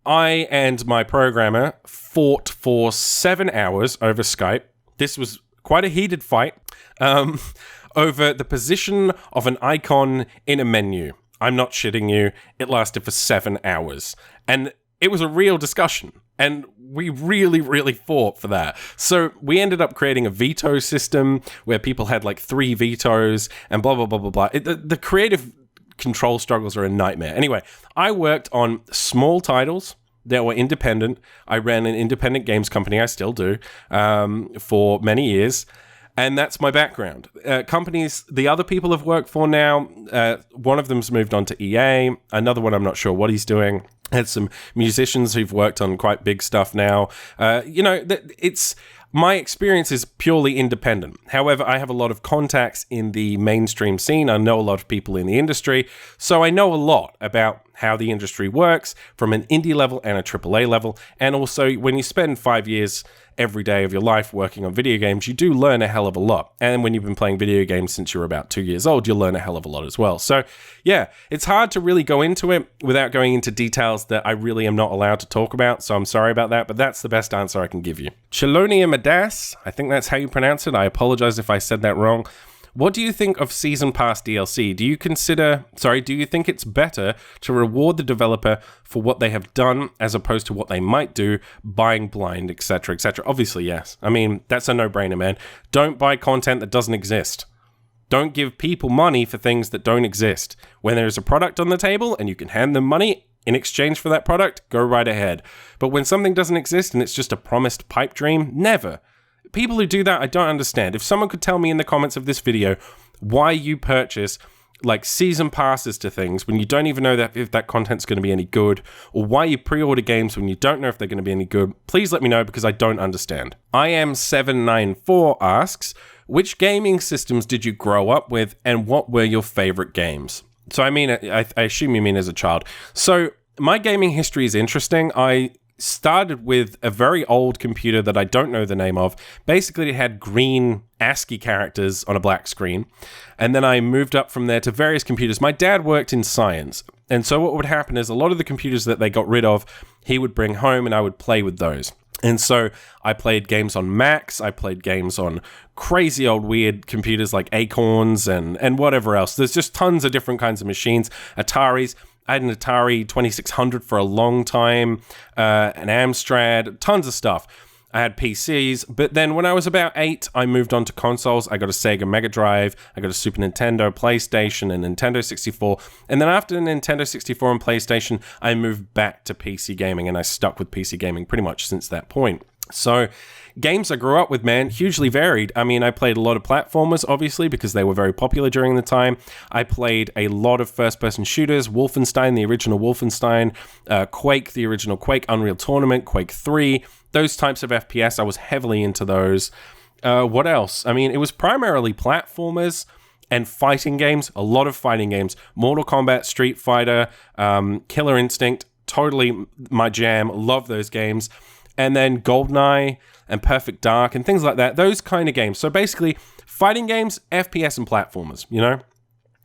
A: I and my programmer fought for 7 hours over Skype. This was quite a heated fight over the position of an icon in a menu. I'm not shitting you. It lasted for 7 hours. And it was a real discussion. And we really, really fought for that. So we ended up creating a veto system where people had like 3 vetoes and blah, blah, blah, blah, blah. The creative control struggles are a nightmare. Anyway, I worked on small titles that were independent. I ran an independent games company. I still do for many years. And that's my background. Companies, the other people I've worked for now, one of them's moved on to EA. Another one, I'm not sure what he's doing. Had some musicians who've worked on quite big stuff now. My experience is purely independent. However, I have a lot of contacts in the mainstream scene. I know a lot of people in the industry. So I know a lot about how the industry works from an indie level and a AAA level. And also, when you spend 5 years every day of your life working on video games, you do learn a hell of a lot. And when you've been playing video games since you were about 2 years old, you'll learn a hell of a lot as well. So yeah, it's hard to really go into it without going into details that I really am not allowed to talk about. So I'm sorry about that, but that's the best answer I can give you. Chelonia Madas, I think that's how you pronounce it. I apologize if I said that wrong. What do you think of Season Pass DLC? Do you think it's better to reward the developer for what they have done as opposed to what they might do, buying blind, etc., etc.? Obviously, yes. I mean, that's a no-brainer, man. Don't buy content that doesn't exist. Don't give people money for things that don't exist. When there's a product on the table and you can hand them money in exchange for that product, go right ahead. But when something doesn't exist and it's just a promised pipe dream, never. People who do that, I don't understand. If someone could tell me in the comments of this video why you purchase like season passes to things when you don't even know that if that content's going to be any good, or why you pre-order games when you don't know if they're going to be any good, please let me know because I don't understand. IM794 asks, which gaming systems did you grow up with and what were your favorite games? So I mean, I assume you mean as a child. So my gaming history is interesting. I started with a very old computer that I don't know the name of. Basically, it had green ASCII characters on a black screen. And then I moved up from there to various computers. My dad worked in science. And so what would happen is a lot of the computers that they got rid of, he would bring home and I would play with those. And so I played games on Macs, I played games on crazy old weird computers like Acorns and whatever else. There's just tons of different kinds of machines. Ataris. I had an Atari 2600 for a long time, an Amstrad, tons of stuff. I had PCs, but then when I was about 8, I moved on to consoles. I got a Sega Mega Drive, I got a Super Nintendo, PlayStation, and Nintendo 64. And then after the Nintendo 64 and PlayStation, I moved back to PC gaming, and I stuck with PC gaming pretty much since that point. So games I grew up with, man, hugely varied. I mean, I played a lot of platformers, obviously, because they were very popular during the time. I played a lot of first-person shooters, Wolfenstein, the original Wolfenstein, Quake, the original Quake, Unreal Tournament, Quake 3, those types of FPS. I was heavily into those. What else? I mean, it was primarily platformers and fighting games, a lot of fighting games. Mortal Kombat, Street Fighter, Killer Instinct, totally my jam. Love those games. And then GoldenEye and Perfect Dark and things like that. Those kind of games. So basically, fighting games, FPS, and platformers, you know?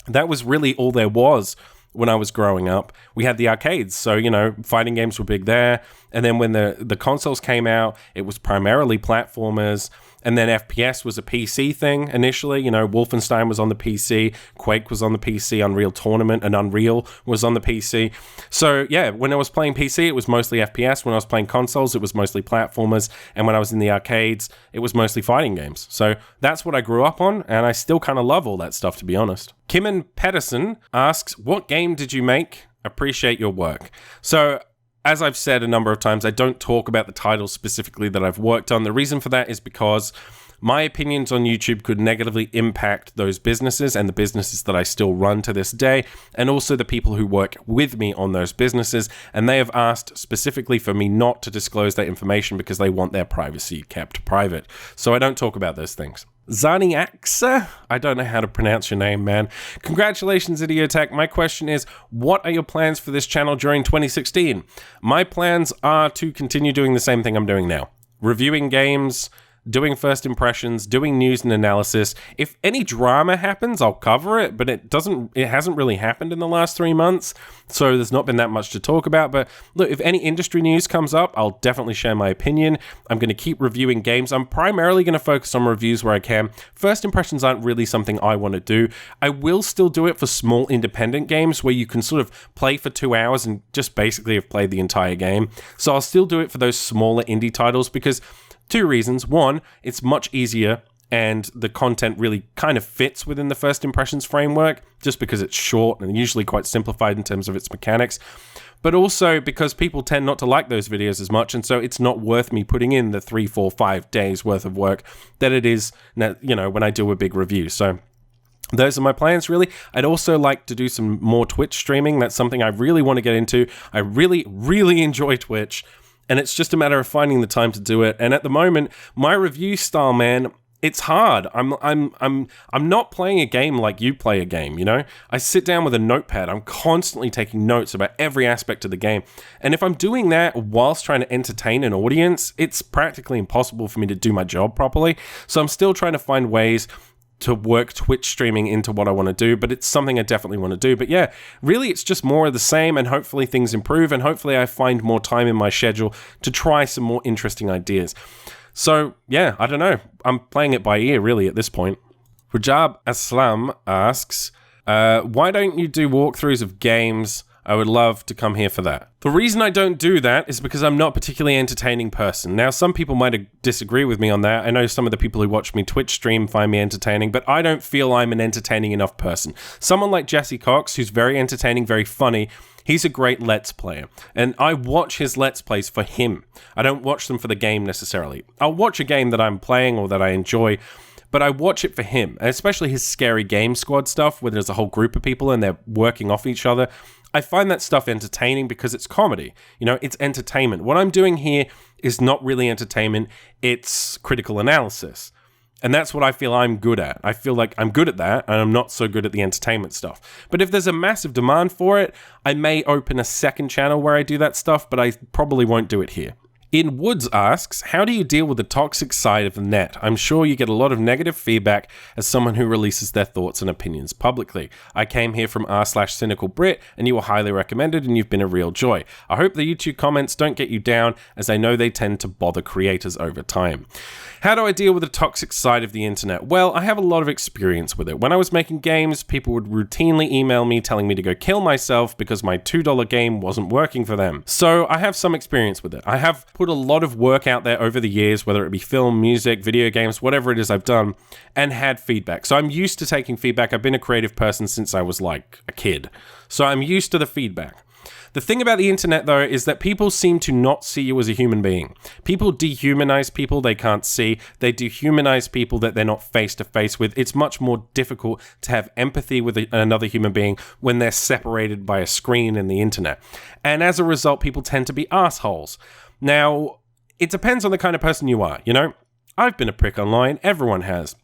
A: That was really all there was when I was growing up. We had the arcades, so, you know, fighting games were big there. And then when the consoles came out, it was primarily platformers. And then FPS was a PC thing initially. You know, Wolfenstein was on the PC, Quake was on the PC, Unreal Tournament and Unreal was on the PC. So yeah, when I was playing PC, it was mostly FPS. When I was playing consoles, it was mostly platformers. And when I was in the arcades, it was mostly fighting games. So that's what I grew up on, and I still kind of love all that stuff, to be honest. Kimon Pedersen asks, what game did you make? Appreciate your work. So as I've said a number of times, I don't talk about the titles specifically that I've worked on. The reason for that is because my opinions on YouTube could negatively impact those businesses and the businesses that I still run to this day, and also the people who work with me on those businesses. And they have asked specifically for me not to disclose that information because they want their privacy kept private. So I don't talk about those things. Zaniaxa? I don't know how to pronounce your name, man. Congratulations, Idiotech. My question is, what are your plans for this channel during 2016? My plans are to continue doing the same thing I'm doing now. Reviewing games, doing first impressions, doing news and analysis. If any drama happens, I'll cover it, but it hasn't really happened in the last 3 months, so there's not been that much to talk about. But look, if any industry news comes up, I'll definitely share my opinion. I'm going to keep reviewing games. I'm primarily going to focus on reviews where I can. First impressions aren't really something I want to do. I will still do it for small independent games where you can sort of play for 2 hours and just basically have played the entire game. So I'll still do it for those smaller indie titles because 2 reasons. One, it's much easier and the content really kind of fits within the first impressions framework just because it's short and usually quite simplified in terms of its mechanics. But also because people tend not to like those videos as much, and so it's not worth me putting in the 3, 4, 5 days worth of work that it is, you know, when I do a big review. So those are my plans, really. I'd also like to do some more Twitch streaming. That's something I really want to get into. I really, really enjoy Twitch. And it's just a matter of finding the time to do it. And at the moment, my review style, man, it's hard. I'm not playing a game like you play a game, you know? I sit down with a notepad. I'm constantly taking notes about every aspect of the game. And if I'm doing that whilst trying to entertain an audience, it's practically impossible for me to do my job properly. So I'm still trying to find ways to work Twitch streaming into what I want to do, but it's something I definitely want to do. But yeah, really it's just more of the same, and hopefully things improve, and hopefully I find more time in my schedule to try some more interesting ideas. So yeah, I don't know. I'm playing it by ear really at this point. Rajab Aslam asks, why don't you do walkthroughs of games? I would love to come here for that. The reason I don't do that is because I'm not a particularly entertaining person. Now, some people might disagree with me on that. I know some of the people who watch me Twitch stream find me entertaining, but I don't feel I'm an entertaining enough person. Someone like Jesse Cox, who's very entertaining, very funny, he's a great Let's Player. And I watch his Let's Plays for him. I don't watch them for the game necessarily. I'll watch a game that I'm playing or that I enjoy, but I watch it for him, and especially his Scary Game Squad stuff, where there's a whole group of people and they're working off each other. I find that stuff entertaining because it's comedy. You know, it's entertainment. What I'm doing here is not really entertainment, it's critical analysis. And that's what I feel I'm good at. I feel like I'm good at that, and I'm not so good at the entertainment stuff. But if there's a massive demand for it, I may open a second channel where I do that stuff, but I probably won't do it here. In Woods asks, how do you deal with the toxic side of the net? I'm sure you get a lot of negative feedback as someone who releases their thoughts and opinions publicly. I came here from r/cynicalbrit and you were highly recommended and you've been a real joy. I hope the YouTube comments don't get you down as I know they tend to bother creators over time. How do I deal with the toxic side of the internet? Well, I have a lot of experience with it. When I was making games, people would routinely email me telling me to go kill myself because my $2 game wasn't working for them. So I have some experience with it. I have put a lot of work out there over the years, whether it be film, music, video games, whatever it is I've done, and had feedback. So I'm used to taking feedback. I've been a creative person since I was like a kid. So I'm used to the feedback. The thing about the internet, though, is that people seem to not see you as a human being. People dehumanize people they can't see. They dehumanize people that they're not face to face with. It's much more difficult to have empathy with another human being when they're separated by a screen and the internet. And as a result, people tend to be assholes. Now, it depends on the kind of person you are, you know? I've been a prick online. Everyone has.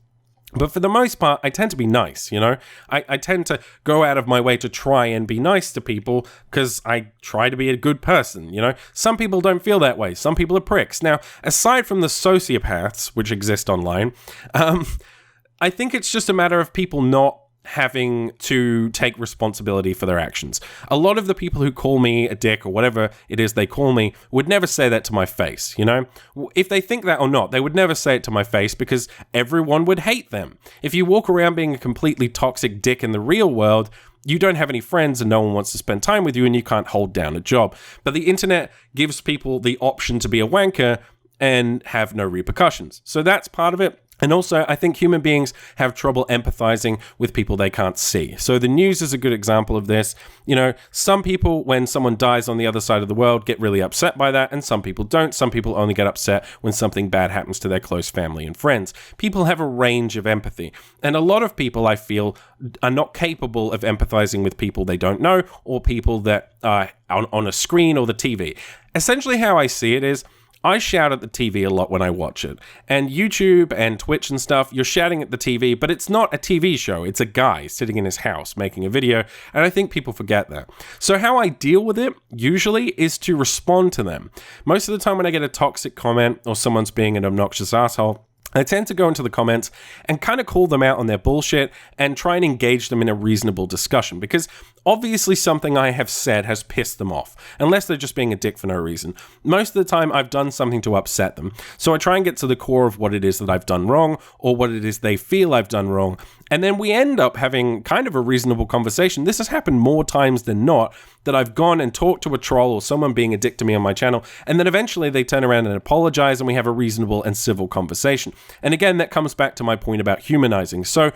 A: But for the most part, I tend to be nice, you know? I tend to go out of my way to try and be nice to people because I try to be a good person, you know? Some people don't feel that way. Some people are pricks. Now, aside from the sociopaths, which exist online, I think it's just a matter of people not having to take responsibility for their actions. A lot of the people who call me a dick or whatever it is they call me would never say that to my face, you know? If they think that or not, they would never say it to my face because everyone would hate them. If you walk around being a completely toxic dick in the real world, you don't have any friends and no one wants to spend time with you and you can't hold down a job. But the internet gives people the option to be a wanker and have no repercussions. So that's part of it. And also, I think human beings have trouble empathizing with people they can't see. So the news is a good example of this. You know, some people, when someone dies on the other side of the world, get really upset by that, and some people don't. Some people only get upset when something bad happens to their close family and friends. People have a range of empathy. And a lot of people, I feel, are not capable of empathizing with people they don't know or people that are on a screen or the TV. Essentially, how I see it is, I shout at the TV a lot when I watch it. And YouTube and Twitch and stuff, you're shouting at the TV, but it's not a TV show. It's a guy sitting in his house making a video, and I think people forget that. So how I deal with it, usually, is to respond to them. Most of the time when I get a toxic comment or someone's being an obnoxious asshole, I tend to go into the comments and kind of call them out on their bullshit and try and engage them in a reasonable discussion because obviously something I have said has pissed them off, unless they're just being a dick for no reason. Most of the time I've done something to upset them, so I try and get to the core of what it is that I've done wrong or what it is they feel I've done wrong, and then we end up having kind of a reasonable conversation. This has happened more times than not, that I've gone and talked to a troll or someone being a dick to me on my channel, and then eventually they turn around and apologize and we have a reasonable and civil conversation. And again, that comes back to my point about humanizing. So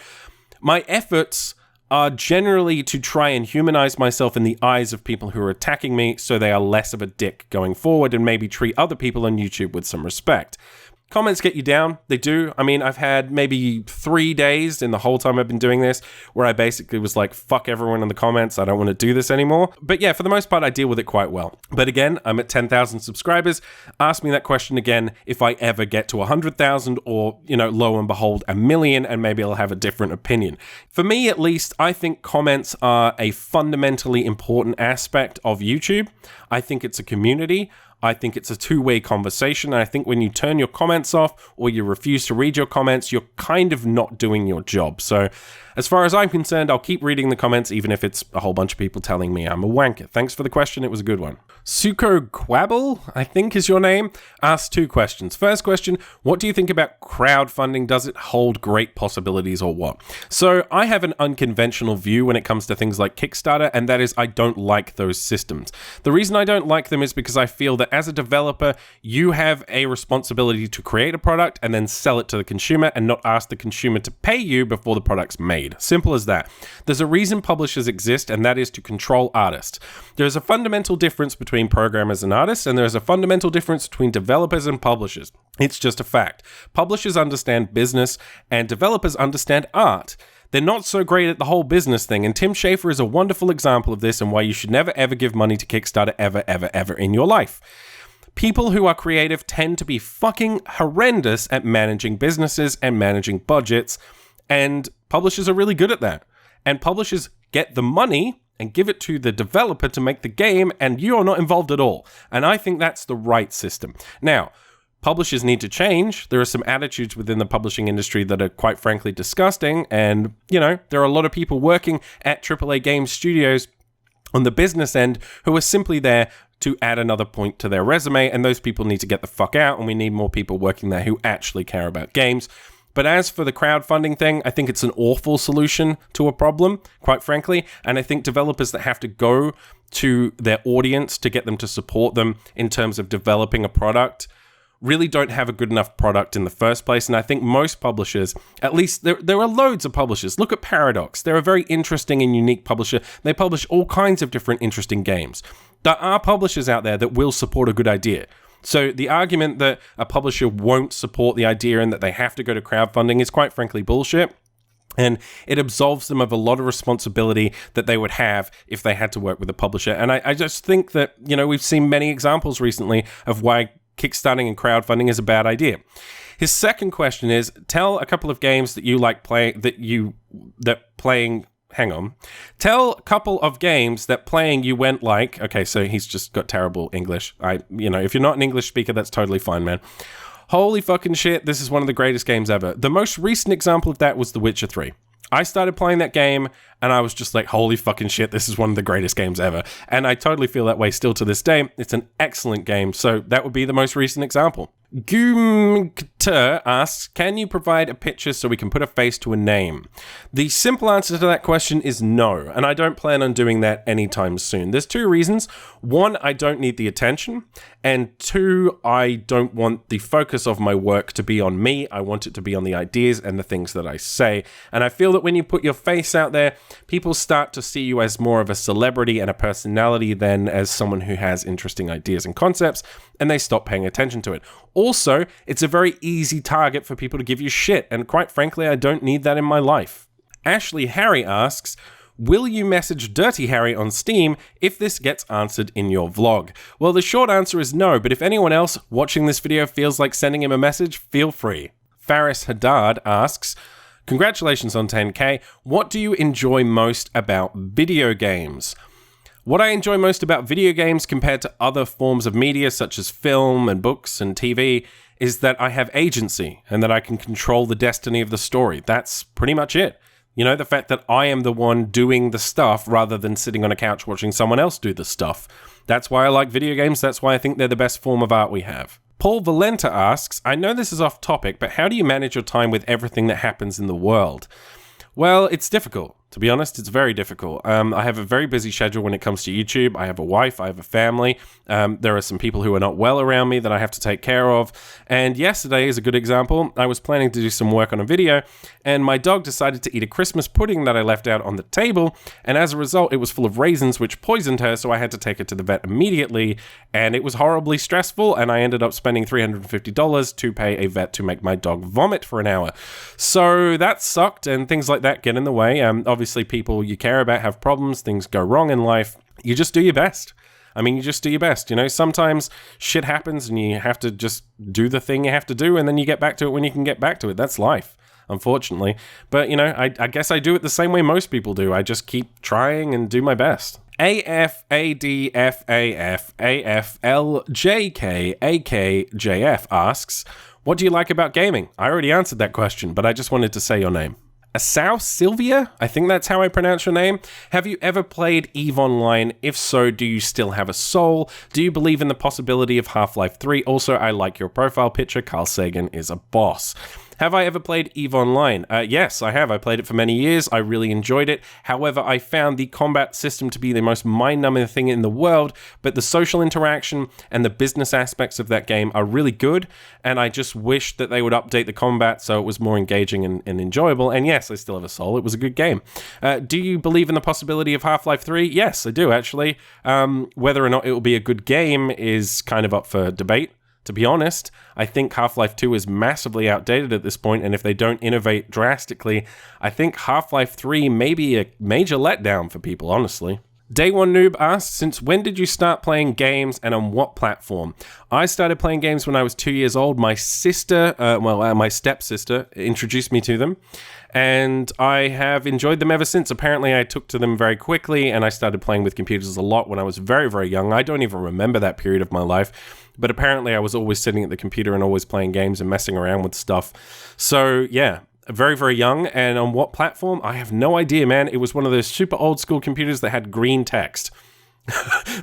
A: my efforts are generally to try and humanize myself in the eyes of people who are attacking me so they are less of a dick going forward and maybe treat other people on YouTube with some respect. Comments get you down. They do. I mean, I've had maybe 3 days in the whole time I've been doing this where I basically was like, fuck everyone in the comments. I don't want to do this anymore. But yeah, for the most part, I deal with it quite well. But again, I'm at 10,000 subscribers. Ask me that question again if I ever get to 100,000 or, you know, lo and behold, 1 million, and maybe I'll have a different opinion. For me, at least, I think comments are a fundamentally important aspect of YouTube. I think it's a community. I think it's a two-way conversation. And I think when you turn your comments off or you refuse to read your comments, you're kind of not doing your job. So as far as I'm concerned, I'll keep reading the comments, even if it's a whole bunch of people telling me I'm a wanker. Thanks for the question. It was a good one. Suko Quabble, I think is your name, asked 2 questions. First question, what do you think about crowdfunding? Does it hold great possibilities or what? So I have an unconventional view when it comes to things like Kickstarter, and that is I don't like those systems. The reason I don't like them is because I feel that as a developer, you have a responsibility to create a product and then sell it to the consumer and not ask the consumer to pay you before the product's made. Simple as that. There's a reason publishers exist, and that is to control artists. There's a fundamental difference between programmers and artists, and there's a fundamental difference between developers and publishers. It's just a fact. Publishers understand business, and developers understand art. They're not so great at the whole business thing, and Tim Schafer is a wonderful example of this and why you should never ever give money to Kickstarter ever in your life. People who are creative tend to be fucking horrendous at managing businesses and managing budgets, and publishers are really good at that. And publishers get the money and give it to the developer to make the game, and you are not involved at all. And I think that's the right system. Now, publishers need to change. There are some attitudes within the publishing industry that are quite frankly disgusting. And, you know, there are a lot of people working at AAA game studios on the business end who are simply there to add another point to their resume. And those people need to get the fuck out. And we need more people working there who actually care about games. But as for the crowdfunding thing, I think it's an awful solution to a problem, quite frankly. And I think developers that have to go to their audience to get them to support them in terms of developing a product really don't have a good enough product in the first place. And I think most publishers, at least there are loads of publishers. Look at Paradox. They're a very interesting and unique publisher. They publish all kinds of different interesting games. There are publishers out there that will support a good idea. So the argument that a publisher won't support the idea and that they have to go to crowdfunding is quite frankly bullshit. And it absolves them of a lot of responsibility that they would have if they had to work with a publisher. And I just think that, you know, we've seen many examples recently of why kickstarting and crowdfunding is a bad idea. His second question is, tell a couple of games that you like Tell a couple of games that playing you went like, okay, so he's just got terrible English. If you're not an English speaker, that's totally fine, man. Holy fucking shit, this is one of the greatest games ever. The most recent example of that was The Witcher 3. I started playing that game and I was just like, holy fucking shit, this is one of the greatest games ever. And I totally feel that way still to this day. It's an excellent game. So that would be the most recent example. Gumkter asks, can you provide a picture so we can put a face to a name? The simple answer to that question is no, and I don't plan on doing that anytime soon. There's two reasons. One, I don't need the attention, and two, I don't want the focus of my work to be on me. I want it to be on the ideas and the things that I say, and I feel that when you put your face out there, people start to see you as more of a celebrity and a personality than as someone who has interesting ideas and concepts, and they stop paying attention to it. Also, it's a very easy target for people to give you shit, and quite frankly, I don't need that in my life. Ashley Harry asks, will you message Dirty Harry on Steam if this gets answered in your vlog? Well, the short answer is no, but if anyone else watching this video feels like sending him a message, feel free. Faris Haddad asks, congratulations on 10K. What do you enjoy most about video games? What I enjoy most about video games compared to other forms of media such as film and books and TV is that I have agency and that I can control the destiny of the story. That's pretty much it. You know, the fact that I am the one doing the stuff rather than sitting on a couch watching someone else do the stuff. That's why I like video games. That's why I think they're the best form of art we have. Paul Valenta asks, I know this is off topic, but how do you manage your time with everything that happens in the world? Well, it's difficult. To be honest, it's very difficult. I have a very busy schedule when it comes to YouTube. I have a wife, I have a family. There are some people who are not well around me that I have to take care of. And yesterday is a good example. I was planning to do some work on a video, and my dog decided to eat a Christmas pudding that I left out on the table. And as a result, it was full of raisins, which poisoned her, so I had to take her to the vet immediately. And it was horribly stressful, and I ended up spending $350 to pay a vet to make my dog vomit for an hour. So that sucked, and things like that get in the way. Obviously, people you care about have problems, things go wrong in life. You just do your best. You just do your best. You know, sometimes shit happens and you have to just do the thing you have to do, and then you get back to it when you can get back to it. That's life, unfortunately. But, you know, I guess I do it the same way most people do. I just keep trying and do my best. AFADFAFAFLJKAKJF asks, what do you like about gaming? I already answered that question, but I just wanted to say your name. Asau Sylvia? I think that's how I pronounce your name. Have you ever played EVE Online? If so, do you still have a soul? Do you believe in the possibility of Half-Life 3? Also, I like your profile picture. Carl Sagan is a boss. Have I ever played EVE Online? Yes, I have. I played it for many years. I really enjoyed it. However, I found the combat system to be the most mind-numbing thing in the world, but the social interaction and the business aspects of that game are really good, and I just wish that they would update the combat so it was more engaging and enjoyable. And yes, I still have a soul. It was a good game. Do you believe in the possibility of Half-Life 3? Yes, I do, actually. Whether or not it will be a good game is kind of up for debate. To be honest, I think Half-Life 2 is massively outdated at this point, and if they don't innovate drastically, I think Half-Life 3 may be a major letdown for people, honestly. Day One Noob asks, since when did you start playing games and on what platform? I started playing games when I was 2 years old. My sister, my stepsister, introduced me to them, and I have enjoyed them ever since. Apparently, I took to them very quickly, and I started playing with computers a lot when I was very, very young. I don't even remember that period of my life, but apparently I was always sitting at the computer and always playing games and messing around with stuff. So, yeah. Very, very young. And on what platform? I have no idea, man. It was one of those super old school computers that had green text.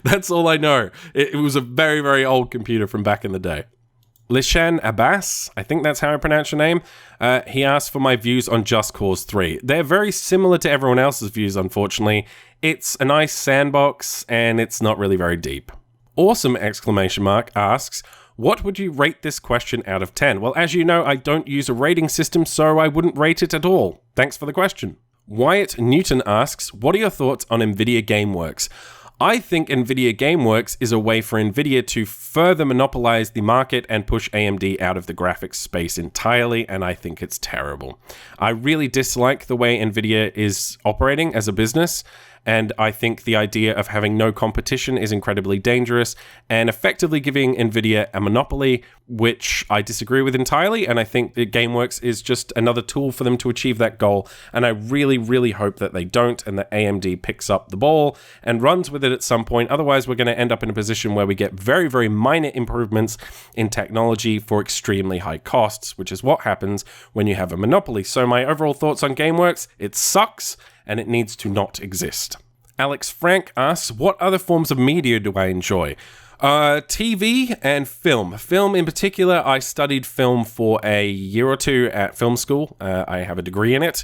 A: That's all I know. It was a very, very old computer from back in the day. Lishan Abbas, I think that's how I pronounce your name. He asked for my views on Just Cause 3. They're very similar to everyone else's views, unfortunately. It's a nice sandbox, and it's not really very deep. Awesome! Asks, what would you rate this question out of 10? Well, as you know, I don't use a rating system, so I wouldn't rate it at all. Thanks for the question. Wyatt Newton asks, what are your thoughts on NVIDIA GameWorks? I think NVIDIA GameWorks is a way for NVIDIA to further monopolize the market and push AMD out of the graphics space entirely, and I think it's terrible. I really dislike the way NVIDIA is operating as a business, and I think the idea of having no competition is incredibly dangerous and effectively giving NVIDIA a monopoly, which I disagree with entirely, and I think that GameWorks is just another tool for them to achieve that goal, and I really, really hope that they don't and that AMD picks up the ball and runs with it at some point. Otherwise, we're going to end up in a position where we get very, very minor improvements in technology for extremely high costs, which is what happens when you have a monopoly. So my overall thoughts on GameWorks, it sucks, and it needs to not exist. Alex Frank asks, what other forms of media do I enjoy? TV and film. Film in particular, I studied film for a year or two at film school. I have a degree in it,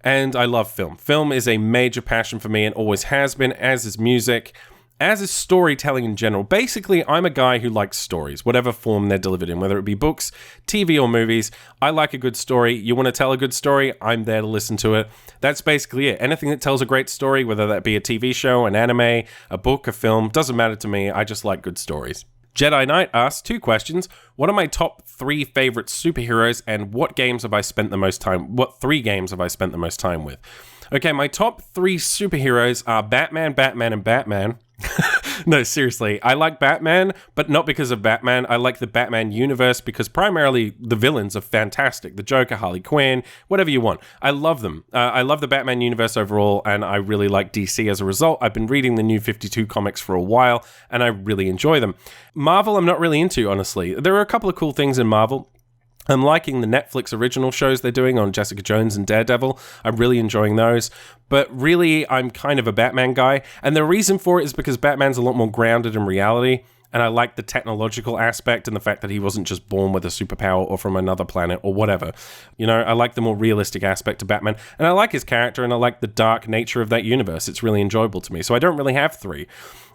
A: and I love film. Film is a major passion for me and always has been, as is music, as is storytelling in general. Basically, I'm a guy who likes stories, whatever form they're delivered in, whether it be books, TV, or movies. I like a good story. You want to tell a good story? I'm there to listen to it. That's basically it. Anything that tells a great story, whether that be a TV show, an anime, a book, a film, doesn't matter to me. I just like good stories. Jedi Knight asks 2 questions. What are my top 3 favorite superheroes, and what 3 games have I spent the most time with? Okay, my top 3 superheroes are Batman, Batman, and Batman. No, seriously, I like Batman, but not because of Batman. I like the Batman universe because primarily the villains are fantastic. The Joker, Harley Quinn, whatever you want. I love them. I love the Batman universe overall, and I really like DC as a result. I've been reading the New 52 comics for a while, and I really enjoy them. Marvel, I'm not really into, honestly. There are a couple of cool things in Marvel. I'm liking the Netflix original shows they're doing on Jessica Jones and Daredevil. I'm really enjoying those. But really, I'm kind of a Batman guy. And the reason for it is because Batman's a lot more grounded in reality. And I like the technological aspect and the fact that he wasn't just born with a superpower or from another planet or whatever. You know, I like the more realistic aspect of Batman. And I like his character and I like the dark nature of that universe. It's really enjoyable to me. So I don't really have 3.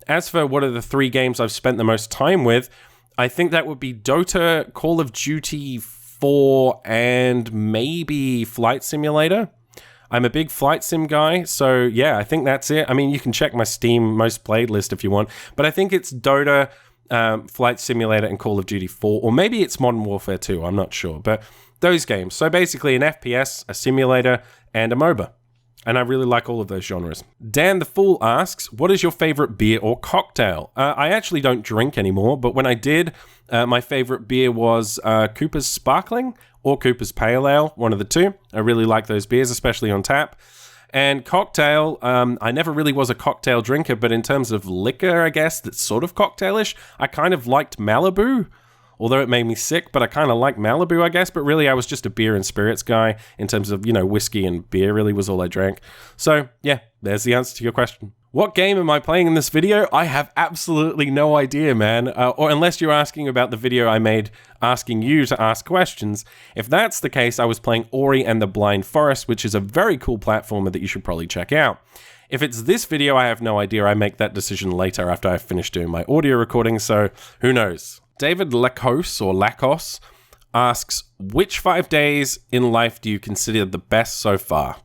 A: As for what are the 3 games I've spent the most time with, I think that would be Dota, Call of Duty 4, and maybe Flight Simulator. I'm a big flight sim guy, so yeah, I think that's it. I mean, you can check my Steam most played list if you want, but I think it's Dota, Flight Simulator, and Call of Duty 4, or maybe it's Modern Warfare 2, I'm not sure, but those games. So basically an FPS, a simulator, and a MOBA. And I really like all of those genres. Dan the Fool asks, what is your favorite beer or cocktail? I actually don't drink anymore, but when I did, my favorite beer was Cooper's Sparkling or Cooper's Pale Ale, one of the two. I really like those beers, especially on tap. And cocktail, I never really was a cocktail drinker, but in terms of liquor, I guess, that's sort of cocktailish, I kind of liked Malibu. Although it made me sick, but I kind of like Malibu, I guess. But really, I was just a beer and spirits guy in terms of, whiskey and beer really was all I drank. So, yeah, there's the answer to your question. What game am I playing in this video? I have absolutely no idea, man. Or unless you're asking about the video I made asking you to ask questions. If that's the case, I was playing Ori and the Blind Forest, which is a very cool platformer that you should probably check out. If it's this video, I have no idea. I make that decision later after I've finished doing my audio recording, so who knows? David Lacos asks, which 5 days in life do you consider the best so far?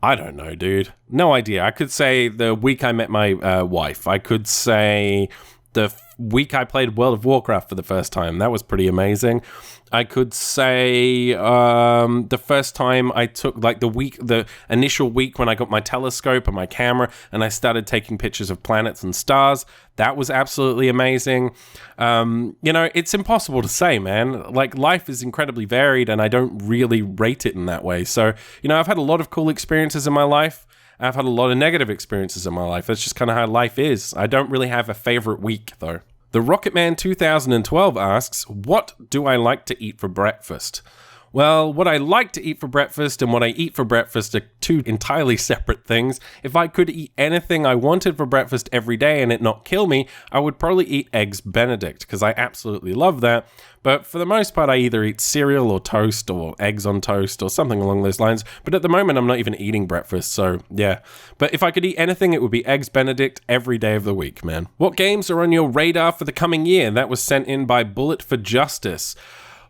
A: I don't know, dude. No idea. I could say the week I met my wife. I could say the week I played World of Warcraft for the first time. That was pretty amazing. I could say the first time I took, like the initial week when I got my telescope and my camera and I started taking pictures of planets and stars, that was absolutely amazing. It's impossible to say, man. Like, life is incredibly varied and I don't really rate it in that way. So, I've had a lot of cool experiences in my life. I've had a lot of negative experiences in my life. That's just kind of how life is. I don't really have a favorite week, though. The Rocketman 2012 asks, what do I like to eat for breakfast? Well, what I like to eat for breakfast and what I eat for breakfast are two entirely separate things. If I could eat anything I wanted for breakfast every day and it not kill me, I would probably eat Eggs Benedict, because I absolutely love that. But for the most part, I either eat cereal or toast or eggs on toast or something along those lines. But at the moment, I'm not even eating breakfast, so yeah. But if I could eat anything, it would be Eggs Benedict every day of the week, man. What games are on your radar for the coming year? That was sent in by Bullet for Justice.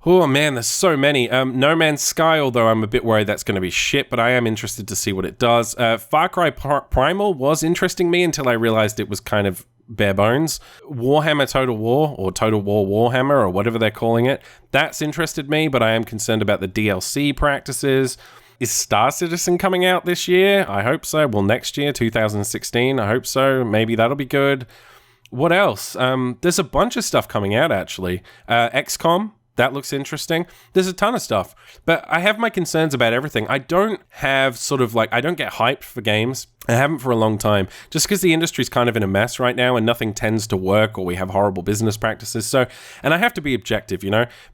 A: Oh man, there's so many. No Man's Sky, although I'm a bit worried that's going to be shit, but I am interested to see what it does. Far Cry Primal was interesting me until I realized it was kind of bare bones. Warhammer Total War, or Total War Warhammer, or whatever they're calling it, that's interested me, but I am concerned about the DLC practices. Is Star Citizen coming out this year? I hope so. Well, next year, 2016, I hope so. Maybe that'll be good. What else? There's a bunch of stuff coming out, actually. XCOM. That looks interesting. There's a ton of stuff, but I have my concerns about everything. I don't have I don't get hyped for games. I haven't for a long time, just because the industry's kind of in a mess right now and nothing tends to work, or we have horrible business practices. So, and I have to be objective,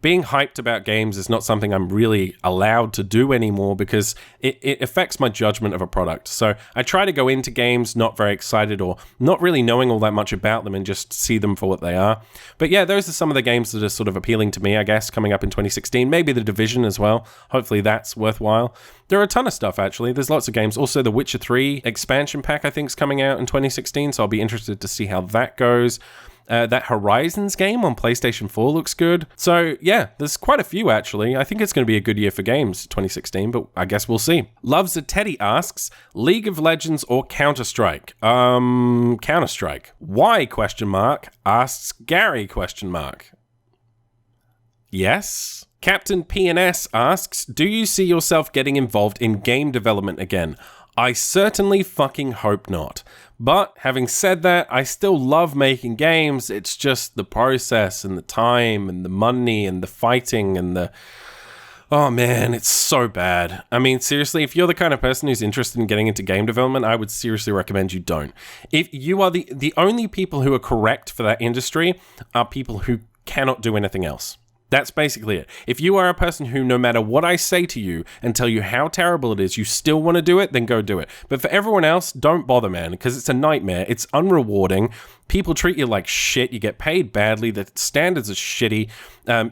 A: being hyped about games is not something I'm really allowed to do anymore because it affects my judgment of a product. So I try to go into games not very excited or not really knowing all that much about them and just see them for what they are. But yeah, those are some of the games that are sort of appealing to me, I guess, coming up in 2016. Maybe The Division as well. Hopefully that's worthwhile. There are a ton of stuff, actually. There's lots of games. Also, The Witcher 3 expansion pack, I think, is coming out in 2016, so I'll be interested to see how that goes. That Horizons game on PlayStation 4 looks good. So, yeah, there's quite a few, actually. I think it's going to be a good year for games, 2016, but I guess we'll see. Loves a Teddy asks, League of Legends or Counter-Strike? Counter-Strike. Why, ? Asks Gary, ? Yes? Captain PNS asks, do you see yourself getting involved in game development again? I certainly fucking hope not. But having said that, I still love making games. It's just the process and the time and the money and the fighting and the... Oh man, it's so bad. I mean, seriously, if you're the kind of person who's interested in getting into game development, I would seriously recommend you don't. If you are the only people who are correct for that industry are people who cannot do anything else. That's basically it. If you are a person who, no matter what I say to you and tell you how terrible it is, you still want to do it, then go do it. But for everyone else, don't bother, man, because it's a nightmare. It's unrewarding. People treat you like shit. You get paid badly. The standards are shitty.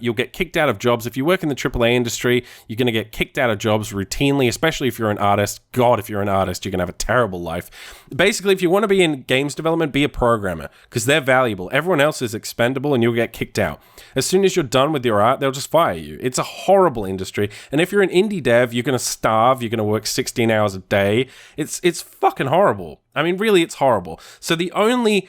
A: You'll get kicked out of jobs. If you work in the AAA industry, you're going to get kicked out of jobs routinely, especially if you're an artist. God, if you're an artist, you're going to have a terrible life. Basically, if you want to be in games development, be a programmer, because they're valuable. Everyone else is expendable, and you'll get kicked out. As soon as you're done with your art, they'll just fire you. It's a horrible industry. And if you're an indie dev, you're going to starve. You're going to work 16 hours a day. It's fucking horrible. I mean, really, it's horrible. So the only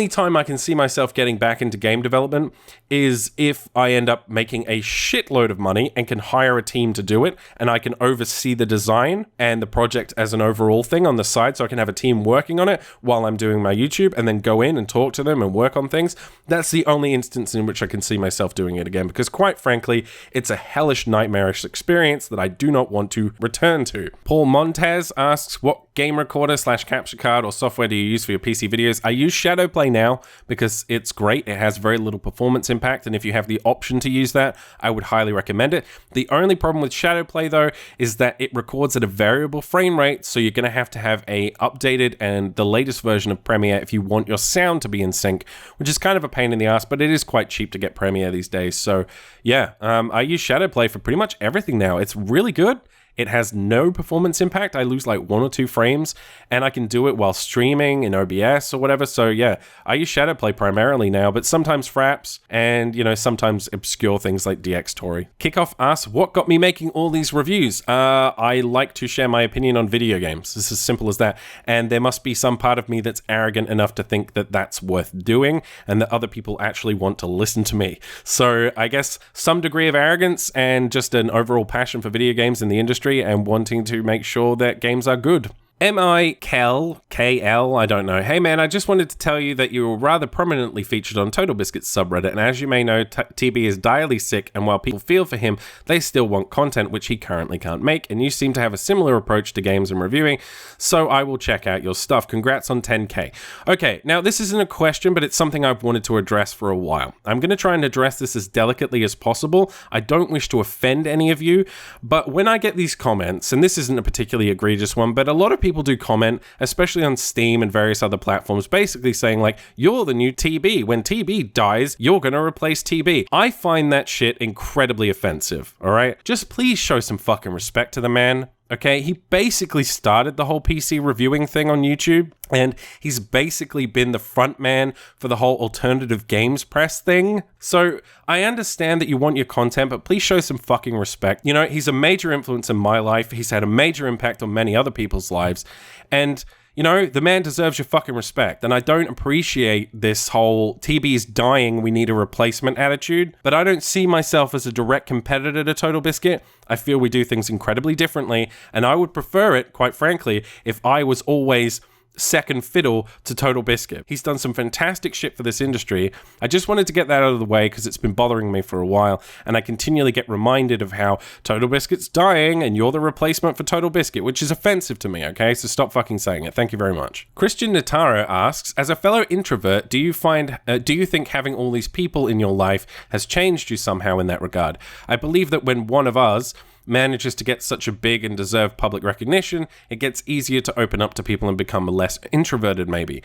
A: time I can see myself getting back into game development is if I end up making a shitload of money and can hire a team to do it, and I can oversee the design and the project as an overall thing on the side, so I can have a team working on it while I'm doing my YouTube and then go in and talk to them and work on things. That's the only instance in which I can see myself doing it again, because quite frankly, it's a hellish, nightmarish experience that I do not want to return to. Paul Montez asks, what game recorder / capture card or software do you use for your PC videos? I use Shadowplay now because it's great. It has very little performance impact, and if you have the option to use that, I would highly recommend it. The only problem with Shadowplay, though, is that it records at a variable frame rate, so you're going to have a updated and the latest version of Premiere if you want your sound to be in sync, which is kind of a pain in the ass, but it is quite cheap to get Premiere these days. So yeah, I use Shadowplay for pretty much everything now. It's really good. It has no performance impact. I lose like 1 or 2 frames, and I can do it while streaming in OBS or whatever. So yeah, I use Shadowplay primarily now, but sometimes Fraps and, sometimes obscure things like DxTory. Kickoff asks, what got me making all these reviews? I like to share my opinion on video games. It's as simple as that. And there must be some part of me that's arrogant enough to think that that's worth doing and that other people actually want to listen to me. So I guess some degree of arrogance and just an overall passion for video games in the industry and wanting to make sure that games are good. M-I-Kel, K-L, I don't know. Hey man, I just wanted to tell you that you were rather prominently featured on Total Biscuit's subreddit, and as you may know, TB is direly sick, and while people feel for him, they still want content which he currently can't make, and you seem to have a similar approach to games and reviewing, so I will check out your stuff. Congrats on 10k. Okay, now this isn't a question, but it's something I've wanted to address for a while. I'm going to try and address this as delicately as possible. I don't wish to offend any of you, but when I get these comments, and this isn't a particularly egregious one, but a lot of people do comment, especially on Steam and various other platforms, basically saying like, you're the new TB. When TB dies, you're going to replace TB. I find that shit incredibly offensive, all right? Just please show some fucking respect to the man. Okay, he basically started the whole PC reviewing thing on YouTube, and he's basically been the front man for the whole alternative games press thing. So I understand that you want your content, but please show some fucking respect. He's a major influence in my life. He's had a major impact on many other people's lives, and the man deserves your fucking respect. And I don't appreciate this whole TB's dying, we need a replacement attitude. But I don't see myself as a direct competitor to Total Biscuit. I feel we do things incredibly differently. And I would prefer it, quite frankly, if I was always second fiddle to Total Biscuit. He's done some fantastic shit for this industry. I just wanted to get that out of the way because it's been bothering me for a while, and I continually get reminded of how Total Biscuit's dying and you're the replacement for Total Biscuit, which is offensive to me, okay? So stop fucking saying it. Thank you very much. Christian Nataro asks, as a fellow introvert, do you think having all these people in your life has changed you somehow in that regard? I believe that when one of us manages to get such a big and deserved public recognition, it gets easier to open up to people and become less introverted, maybe.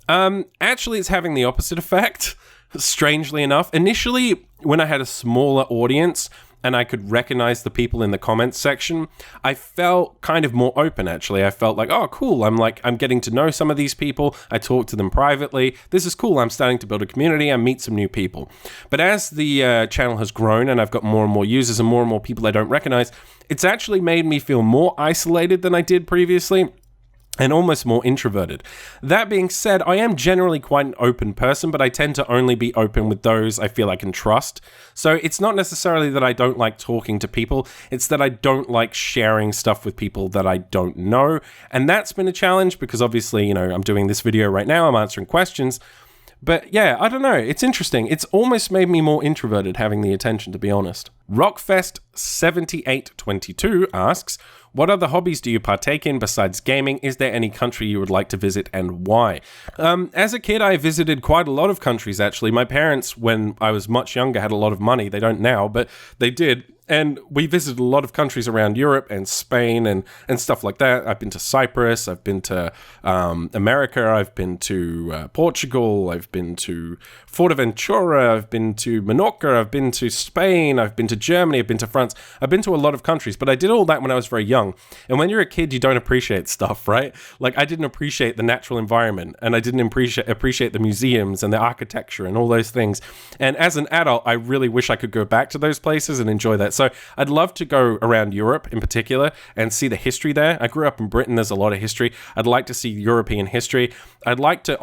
A: Actually, it's having the opposite effect, strangely enough. Initially, when I had a smaller audience and I could recognize the people in the comments section, I felt kind of more open, actually. I felt like, oh, cool. I'm getting to know some of these people. I talk to them privately. This is cool. I'm starting to build a community. I meet some new people. But as the channel has grown and I've got more and more users and more people I don't recognize, it's actually made me feel more isolated than I did previously, and almost more introverted. That being said, I am generally quite an open person, but I tend to only be open with those I feel I can trust. So it's not necessarily that I don't like talking to people, it's that I don't like sharing stuff with people that I don't know. And that's been a challenge because obviously, I'm doing this video right now, I'm answering questions. But yeah, I don't know, it's interesting. It's almost made me more introverted having the attention, to be honest. Rockfest7822 asks, what other hobbies do you partake in besides gaming? Is there any country you would like to visit and why? As a kid, I visited quite a lot of countries, actually. My parents, when I was much younger, had a lot of money. They don't now, but they did. And we visited a lot of countries around Europe and Spain and stuff like that. I've been to Cyprus, I've been to America, I've been to Portugal, I've been to Fuerteventura, I've been to Menorca, I've been to Spain, I've been to Germany, I've been to France. I've been to a lot of countries, but I did all that when I was very young. And when you're a kid, you don't appreciate stuff, right? Like, I didn't appreciate the natural environment, and I didn't appreciate the museums and the architecture and all those things. And as an adult, I really wish I could go back to those places and enjoy that. So I'd love to go around Europe in particular and see the history there. I grew up in Britain. There's a lot of history. I'd like to see European history. I'd love to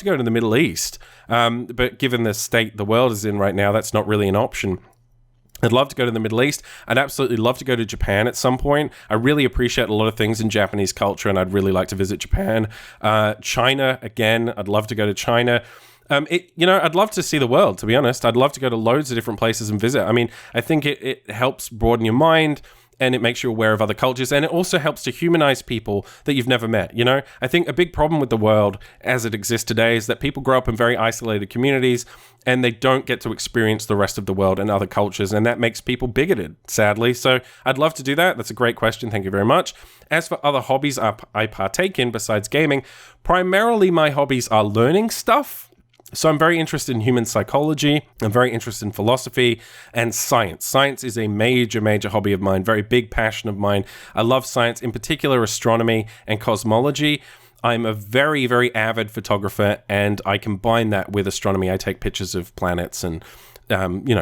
A: go to the Middle East. But given the state the world is in right now, that's not really an option. I'd love to go to the Middle East. I'd absolutely love to go to Japan at some point. I really appreciate a lot of things in Japanese culture, and I'd really like to visit Japan. China, again, I'd love to go to China. I'd love to see the world, to be honest. I'd love to go to loads of different places and visit. I mean, I think it helps broaden your mind, and it makes you aware of other cultures, and it also helps to humanize people that you've never met, I think a big problem with the world as it exists today is that people grow up in very isolated communities, and they don't get to experience the rest of the world and other cultures, and that makes people bigoted, sadly. So I'd love to do that. That's a great question. Thank you very much. As for other hobbies I partake in besides gaming, primarily my hobbies are learning stuff. So I'm very interested in human psychology. I'm very interested in philosophy and science. Science is a major, major hobby of mine, very big passion of mine. I love science, in particular astronomy and cosmology. I'm a very, very avid photographer, and I combine that with astronomy. I take pictures of planets and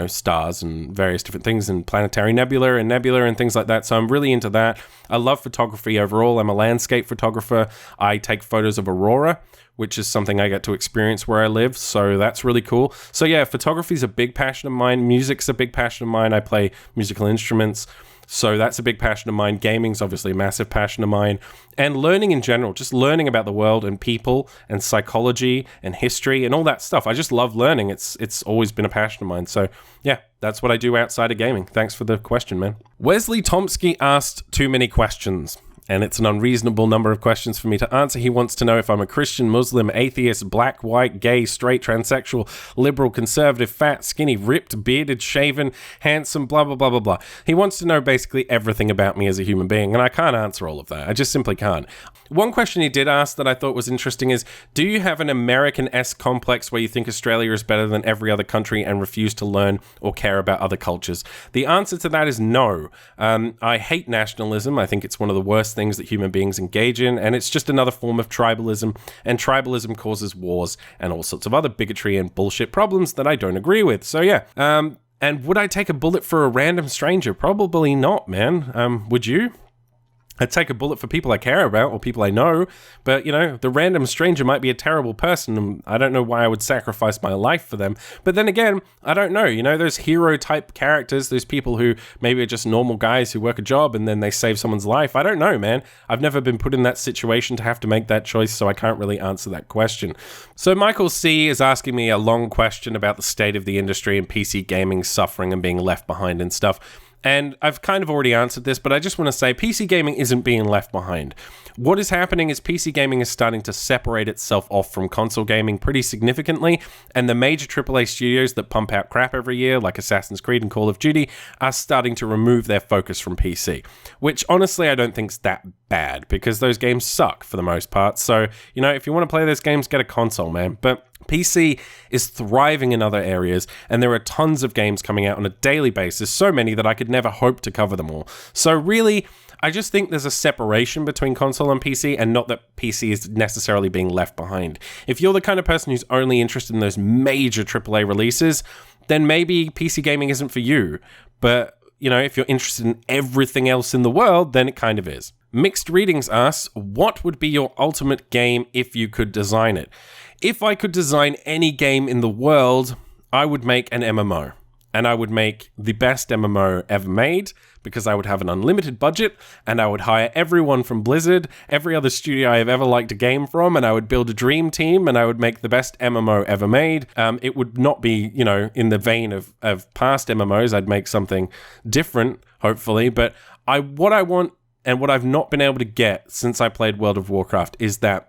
A: stars and various different things, and planetary nebula and things like that. So I'm really into that. I love photography overall. I'm a landscape photographer. I take photos of aurora, which is something I get to experience where I live. So that's really cool. So yeah, photography is a big passion of mine. Music's a big passion of mine. I play musical instruments. So that's a big passion of mine. Gaming's obviously a massive passion of mine. And learning in general, just learning about the world and people and psychology and history and all that stuff. I just love learning. It's always been a passion of mine. So yeah, that's what I do outside of gaming. Thanks for the question, man. Wesley Tomsky asked too many questions, and it's an unreasonable number of questions for me to answer. He wants to know if I'm a Christian, Muslim, atheist, black, white, gay, straight, transsexual, liberal, conservative, fat, skinny, ripped, bearded, shaven, handsome, blah, blah, blah, blah, blah. He wants to know basically everything about me as a human being, and I can't answer all of that. I just simply can't. One question he did ask that I thought was interesting is, do you have an American-esque complex where you think Australia is better than every other country and refuse to learn or care about other cultures? The answer to that is no. I hate nationalism. I think it's one of the worst things that human beings engage in, and it's just another form of tribalism, and tribalism causes wars and all sorts of other bigotry and bullshit problems that I don't agree with. So yeah, and would I take a bullet for a random stranger? Probably not, man. Would you? I'd take a bullet for people I care about or people I know, but, the random stranger might be a terrible person, and I don't know why I would sacrifice my life for them. But then again, I don't know. Those hero-type characters, those people who maybe are just normal guys who work a job and then they save someone's life. I don't know, man. I've never been put in that situation to have to make that choice, so I can't really answer that question. So Michael C. is asking me a long question about the state of the industry and PC gaming suffering and being left behind and stuff. And I've kind of already answered this, but I just want to say PC gaming isn't being left behind. What is happening is PC gaming is starting to separate itself off from console gaming pretty significantly, and the major AAA studios that pump out crap every year, like Assassin's Creed and Call of Duty, are starting to remove their focus from PC, which honestly I don't think's that bad, because those games suck for the most part. So, if you want to play those games, get a console, man. But PC is thriving in other areas, and there are tons of games coming out on a daily basis, so many that I could never hope to cover them all. So really, I just think there's a separation between console and PC, and not that PC is necessarily being left behind. If you're the kind of person who's only interested in those major AAA releases, then maybe PC gaming isn't for you. But, if you're interested in everything else in the world, then it kind of is. Mixed Readings asks, what would be your ultimate game if you could design it? If I could design any game in the world, I would make an MMO. And I would make the best MMO ever made, because I would have an unlimited budget, and I would hire everyone from Blizzard, every other studio I have ever liked a game from, and I would build a dream team, and I would make the best MMO ever made. It would not be, in the vein of past MMOs. I'd make something different, hopefully. But what I want, and what I've not been able to get since I played World of Warcraft, is that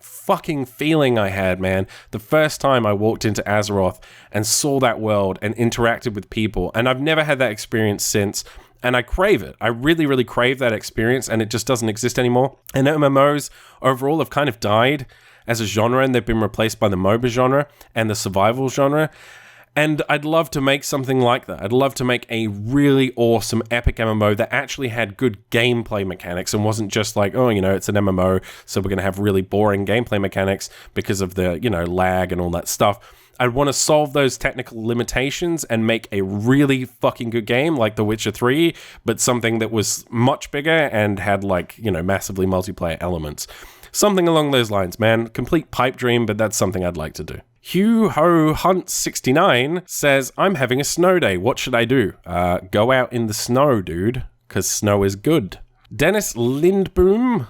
A: fucking feeling I had, man, the first time I walked into Azeroth and saw that world and interacted with people. And I've never had that experience since, and I crave it. I really, really crave that experience, and it just doesn't exist anymore. And MMOs overall have kind of died as a genre, and they've been replaced by the MOBA genre and the survival genre. And I'd love to make something like that. I'd love to make a really awesome, epic MMO that actually had good gameplay mechanics and wasn't just like, it's an MMO, so we're going to have really boring gameplay mechanics because of the, lag and all that stuff. I'd want to solve those technical limitations and make a really fucking good game like The Witcher 3, but something that was much bigger and had massively multiplayer elements. Something along those lines, man. Complete pipe dream, but that's something I'd like to do. Hugh Ho Hunt 69 says, I'm having a snow day. What should I do? Go out in the snow, dude, because snow is good. Dennis Lindboom,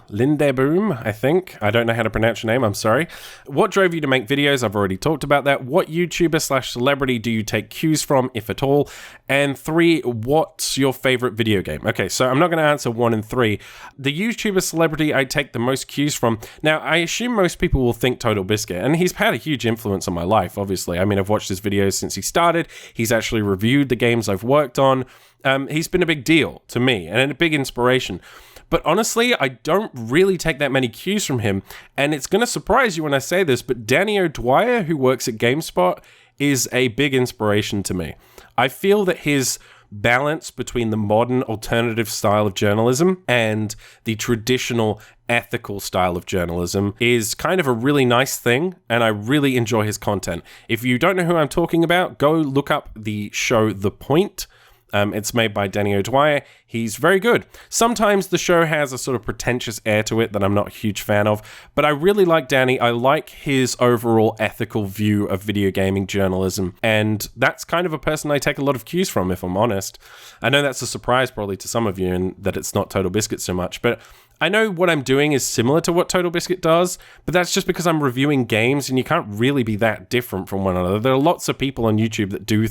A: I think. I don't know how to pronounce your name, I'm sorry. What drove you to make videos? I've already talked about that. What YouTuber/celebrity do you take cues from, if at all? And 3, what's your favorite video game? Okay, so I'm not going to answer 1 and 3. The YouTuber celebrity I take the most cues from. Now, I assume most people will think Total Biscuit, and he's had a huge influence on my life, obviously. I mean, I've watched his videos since he started. He's actually reviewed the games I've worked on. He's been a big deal to me and a big inspiration. But honestly, I don't really take that many cues from him. And it's going to surprise you when I say this, but Danny O'Dwyer, who works at GameSpot, is a big inspiration to me. I feel that his balance between the modern alternative style of journalism and the traditional ethical style of journalism is kind of a really nice thing, and I really enjoy his content. If you don't know who I'm talking about, go look up the show The Point. It's made by Danny O'Dwyer. He's very good. Sometimes the show has a sort of pretentious air to it that I'm not a huge fan of, but I really like Danny. I like his overall ethical view of video gaming journalism, and that's kind of a person I take a lot of cues from, if I'm honest. I know that's a surprise probably to some of you, and that it's not Total Biscuit so much, but I know what I'm doing is similar to what Total Biscuit does, but that's just because I'm reviewing games, and you can't really be that different from one another. There are lots of people on YouTube that do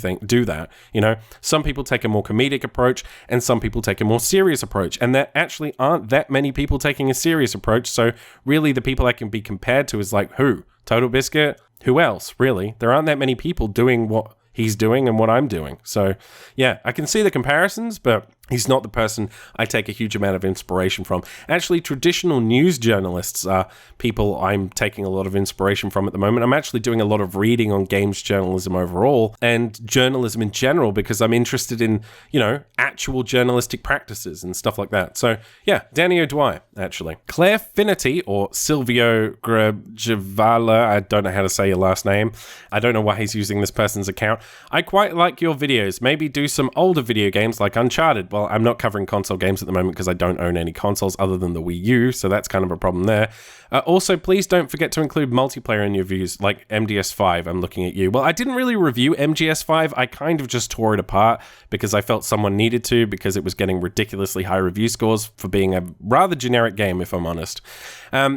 A: that, you know? Some people take a more comedic approach, and some people take a more serious approach, and there actually aren't that many people taking a serious approach, so really the people I can be compared to is like, who? Total Biscuit? Who else, really? There aren't that many people doing what he's doing and what I'm doing. So yeah, I can see the comparisons, but he's not the person I take a huge amount of inspiration from. Actually, traditional news journalists are people I'm taking a lot of inspiration from at the moment. I'm actually doing a lot of reading on games journalism overall and journalism in general because I'm interested in, you know, actual journalistic practices and stuff like that. So yeah, Danny O'Dwyer, actually. Claire Finity, or Silvio Grabjavala, I don't know how to say your last name. I don't know why he's using this person's account. I quite like your videos. Maybe do some older video games like Uncharted. Well, I'm not covering console games at the moment because I don't own any consoles other than the Wii U, so that's kind of a problem there. Also, please don't forget to include multiplayer in your views, like MGS5. I'm looking at you. Well, I didn't really review MGS5. I kind of just tore it apart because I felt someone needed to, because it was getting ridiculously high review scores for being a rather generic game, if I'm honest.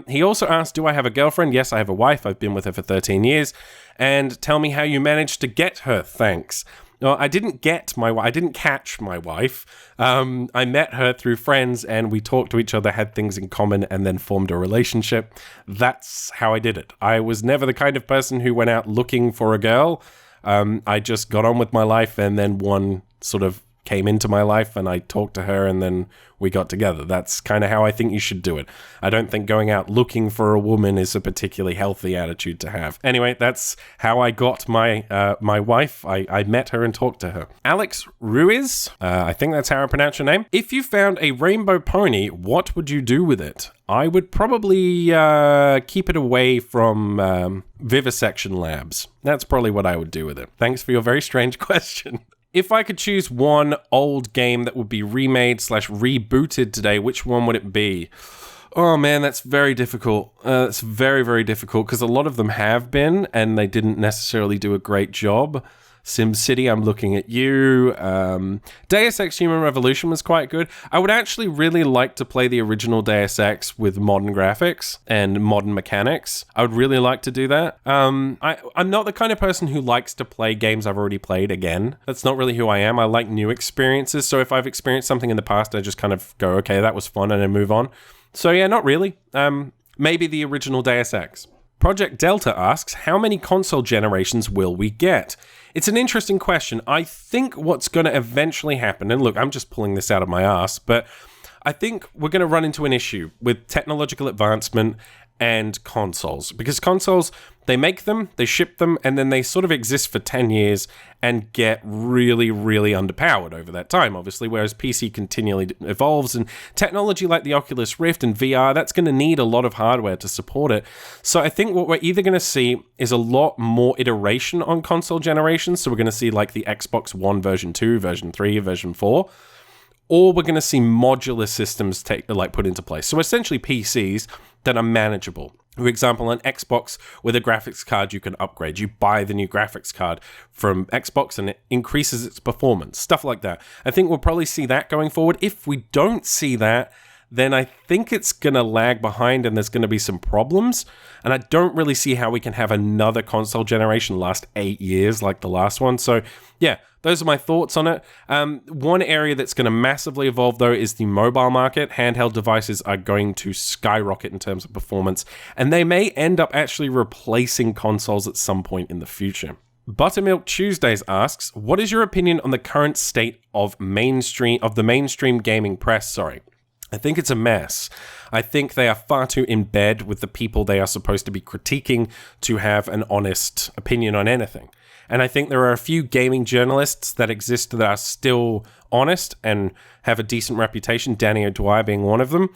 A: He also asked, do I have a girlfriend? Yes, I have a wife. I've been with her for 13 years. And tell me how you managed to get her. Thanks. Well, I didn't catch my wife. I met her through friends, and we talked to each other, had things in common, and then formed a relationship. That's how I did it. I was never the kind of person who went out looking for a girl. I just got on with my life, and then one sort of came into my life, and I talked to her, and then we got together. That's kind of how I think you should do it. I don't think going out looking for a woman is a particularly healthy attitude to have. Anyway, that's how I got my wife. I met her and talked to her. Alex Ruiz, I think that's how I pronounce your name. If you found a rainbow pony, what would you do with it? I would probably keep it away from vivisection labs. That's probably what I would do with it. Thanks for your very strange question. If I could choose one old game that would be remade / rebooted today, which one would it be? Oh man, that's very difficult. It's very, very difficult because a lot of them have been and they didn't necessarily do a great job. SimCity, I'm looking at you. Deus Ex Human Revolution was quite good. I would actually really like to play the original Deus Ex with modern graphics and modern mechanics. I would really like to do that. I'm not the kind of person who likes to play games I've already played again. That's not really who I am. I like new experiences. So if I've experienced something in the past, I just kind of go, okay, that was fun, and then move on. So yeah, not really. Maybe the original Deus Ex. Project Delta asks, how many console generations will we get? It's an interesting question. I think what's going to eventually happen, and look, I'm just pulling this out of my ass, but I think we're going to run into an issue with technological advancement and consoles. Because consoles, they make them, they ship them, and then they sort of exist for 10 years and get really, really underpowered over that time, obviously, whereas PC continually evolves, and technology like the Oculus Rift and VR, that's going to need a lot of hardware to support it. So I think what we're either going to see is a lot more iteration on console generations, so we're going to see like the Xbox One version 2, version 3, version 4, or we're going to see modular systems put into place. So essentially PCs that are manageable. For example, an Xbox with a graphics card you can upgrade. You buy the new graphics card from Xbox and it increases its performance. Stuff like that. I think we'll probably see that going forward. If we don't see that, then I think it's going to lag behind and there's going to be some problems. And I don't really see how we can have another console generation last 8 years like the last one. So yeah, those are my thoughts on it. One area that's going to massively evolve, though, is the mobile market. Handheld devices are going to skyrocket in terms of performance, and they may end up actually replacing consoles at some point in the future. Buttermilk Tuesdays asks, what is your opinion on the current state of the mainstream gaming press? I think it's a mess. I think they are far too in bed with the people they are supposed to be critiquing to have an honest opinion on anything. And I think there are a few gaming journalists that exist that are still honest and have a decent reputation, Danny O'Dwyer being one of them.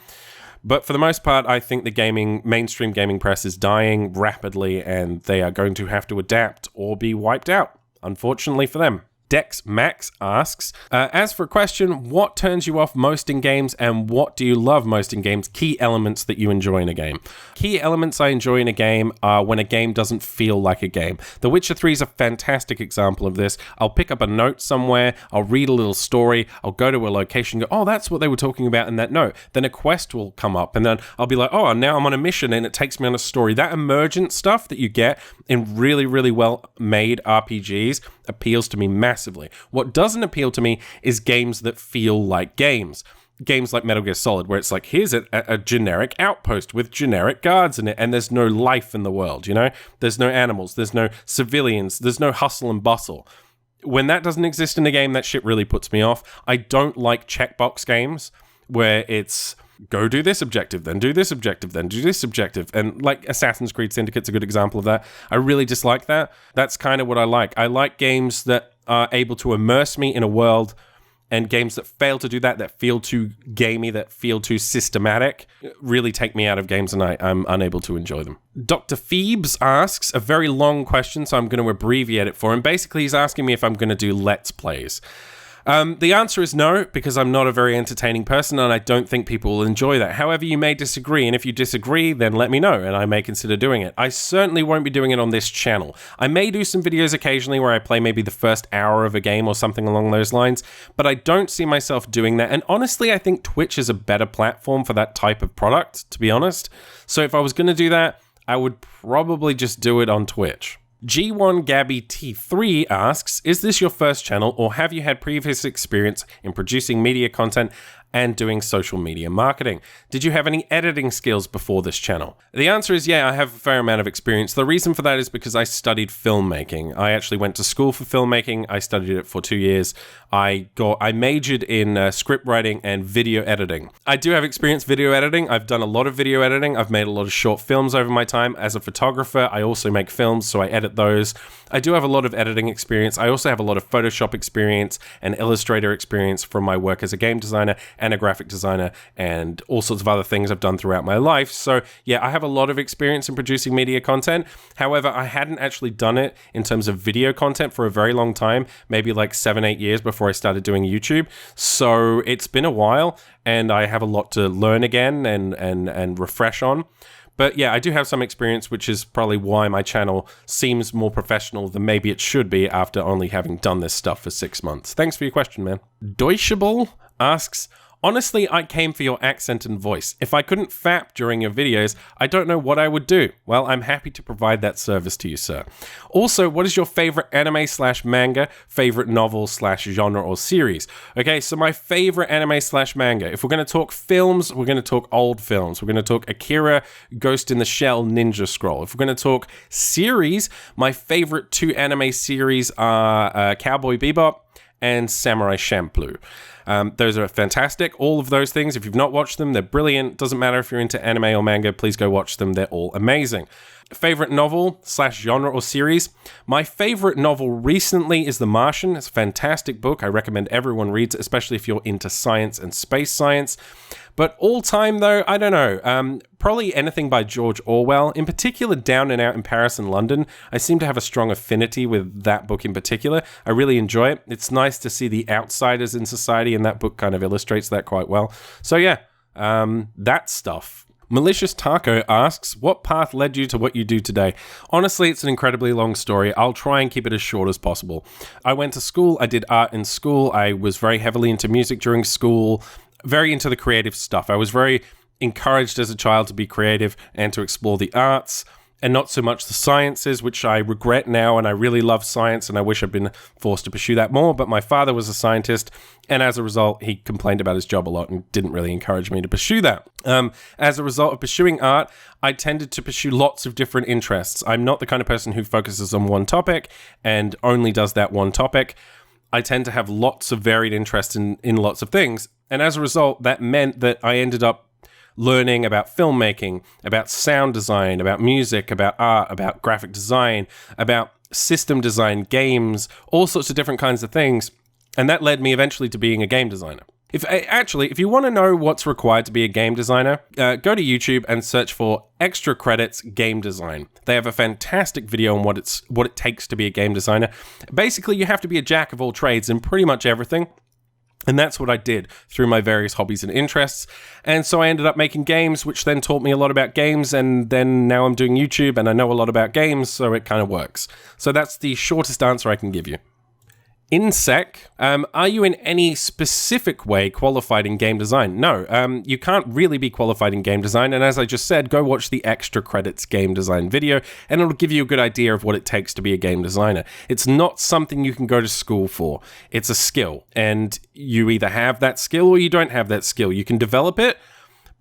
A: But for the most part, I think the mainstream gaming press is dying rapidly, and they are going to have to adapt or be wiped out, unfortunately for them. Dex Max asks, as for a question, what turns you off most in games and what do you love most in games? Key elements that you enjoy in a game. Key elements I enjoy in a game are when a game doesn't feel like a game. The Witcher 3 is a fantastic example of this. I'll pick up a note somewhere, I'll read a little story, I'll go to a location and go, oh, that's what they were talking about in that note. Then a quest will come up and then I'll be like, oh, now I'm on a mission and it takes me on a story. That emergent stuff that you get in really, really well-made RPGs appeals to me massively. What doesn't appeal to me is games that feel like games. Games like Metal Gear Solid, where it's like, here's a generic outpost with generic guards in it, and there's no life in the world, you know? There's no animals, there's no civilians, there's no hustle and bustle. When that doesn't exist in a game, that shit really puts me off. I don't like checkbox games where it's go do this objective, then do this objective, then do this objective. And like Assassin's Creed Syndicate's a good example of that. I really dislike that. That's kind of what I like. I like games that are able to immerse me in a world, and games that fail to do that, that feel too gamey, that feel too systematic, really take me out of games and I'm unable to enjoy them. Dr. Phoebes asks a very long question, so I'm going to abbreviate it for him. Basically, he's asking me if I'm going to do Let's Plays. The answer is no, because I'm not a very entertaining person and I don't think people will enjoy that. However, you may disagree, and if you disagree, then let me know and I may consider doing it. I certainly won't be doing it on this channel. I may do some videos occasionally where I play maybe the first hour of a game or something along those lines, but I don't see myself doing that. And honestly, I think Twitch is a better platform for that type of product, to be honest. So if I was going to do that, I would probably just do it on Twitch. G1 Gabby T3 asks, is this your first channel or have you had previous experience in producing media content and doing social media marketing? Did you have any editing skills before this channel? The answer is yeah, I have a fair amount of experience. The reason for that is because I studied filmmaking. I actually went to school for filmmaking. I studied it for 2 years. I majored in script writing and video editing. I do have experience video editing. I've done a lot of video editing. I've made a lot of short films over my time. As a photographer, I also make films, so I edit those. I do have a lot of editing experience. I also have a lot of Photoshop experience and Illustrator experience from my work as a game designer and a graphic designer and all sorts of other things I've done throughout my life. So yeah, I have a lot of experience in producing media content. However, I hadn't actually done it in terms of video content for a very long time, maybe like 7-8 years before I started doing YouTube. So it's been a while and I have a lot to learn again and refresh on. But yeah, I do have some experience, which is probably why my channel seems more professional than maybe it should be after only having done this stuff for 6 months. Thanks for your question, man. Deutschable asks, honestly, I came for your accent and voice. If I couldn't fap during your videos, I don't know what I would do. Well, I'm happy to provide that service to you, sir. Also, what is your favorite anime/manga, favorite novel/genre or series? Okay, so my favorite anime/manga. If we're going to talk films, we're going to talk old films. We're going to talk Akira, Ghost in the Shell, Ninja Scroll. If we're going to talk series, my favorite 2 anime series are Cowboy Bebop and Samurai Champloo. Those are fantastic. All of those things, if you've not watched them, they're brilliant. Doesn't matter if you're into anime or manga, please go watch them. They're all amazing. Favorite novel/genre or series? My favorite novel recently is The Martian. It's a fantastic book. I recommend everyone reads it, especially if you're into science and space science. But all time, though, I don't know. Probably anything by George Orwell. In particular, Down and Out in Paris and London. I seem to have a strong affinity with that book in particular. I really enjoy it. It's nice to see the outsiders in society, and that book kind of illustrates that quite well. So yeah, that stuff. Malicious Taco asks, what path led you to what you do today? Honestly, it's an incredibly long story. I'll try and keep it as short as possible. I went to school. I did art in school. I was very heavily into music during school, very into the creative stuff. I was very encouraged as a child to be creative and to explore the arts and not so much the sciences, which I regret now, and I really love science and I wish I'd been forced to pursue that more, but my father was a scientist and as a result he complained about his job a lot and didn't really encourage me to pursue that. As a result of pursuing art, I tended to pursue lots of different interests. I'm not the kind of person who focuses on one topic and only does that one topic. I tend to have lots of varied interest in lots of things. And as a result, that meant that I ended up learning about filmmaking, about sound design, about music, about art, about graphic design, about system design, games, all sorts of different kinds of things. And that led me eventually to being a game designer. If you want to know what's required to be a game designer, go to YouTube and search for extra credits game design. They have a fantastic video on what it takes to be a game designer. Basically, you have to be a jack of all trades in pretty much everything. And that's what I did through my various hobbies and interests. And so I ended up making games, which then taught me a lot about games. And then now I'm doing YouTube and I know a lot about games, so it kind of works. So that's the shortest answer I can give you. InSec, are you in any specific way qualified in game design? No, you can't really be qualified in game design. And as I just said, go watch the extra credits game design video and it'll give you a good idea of what it takes to be a game designer. It's not something you can go to school for. It's a skill and you either have that skill or you don't have that skill. You can develop it,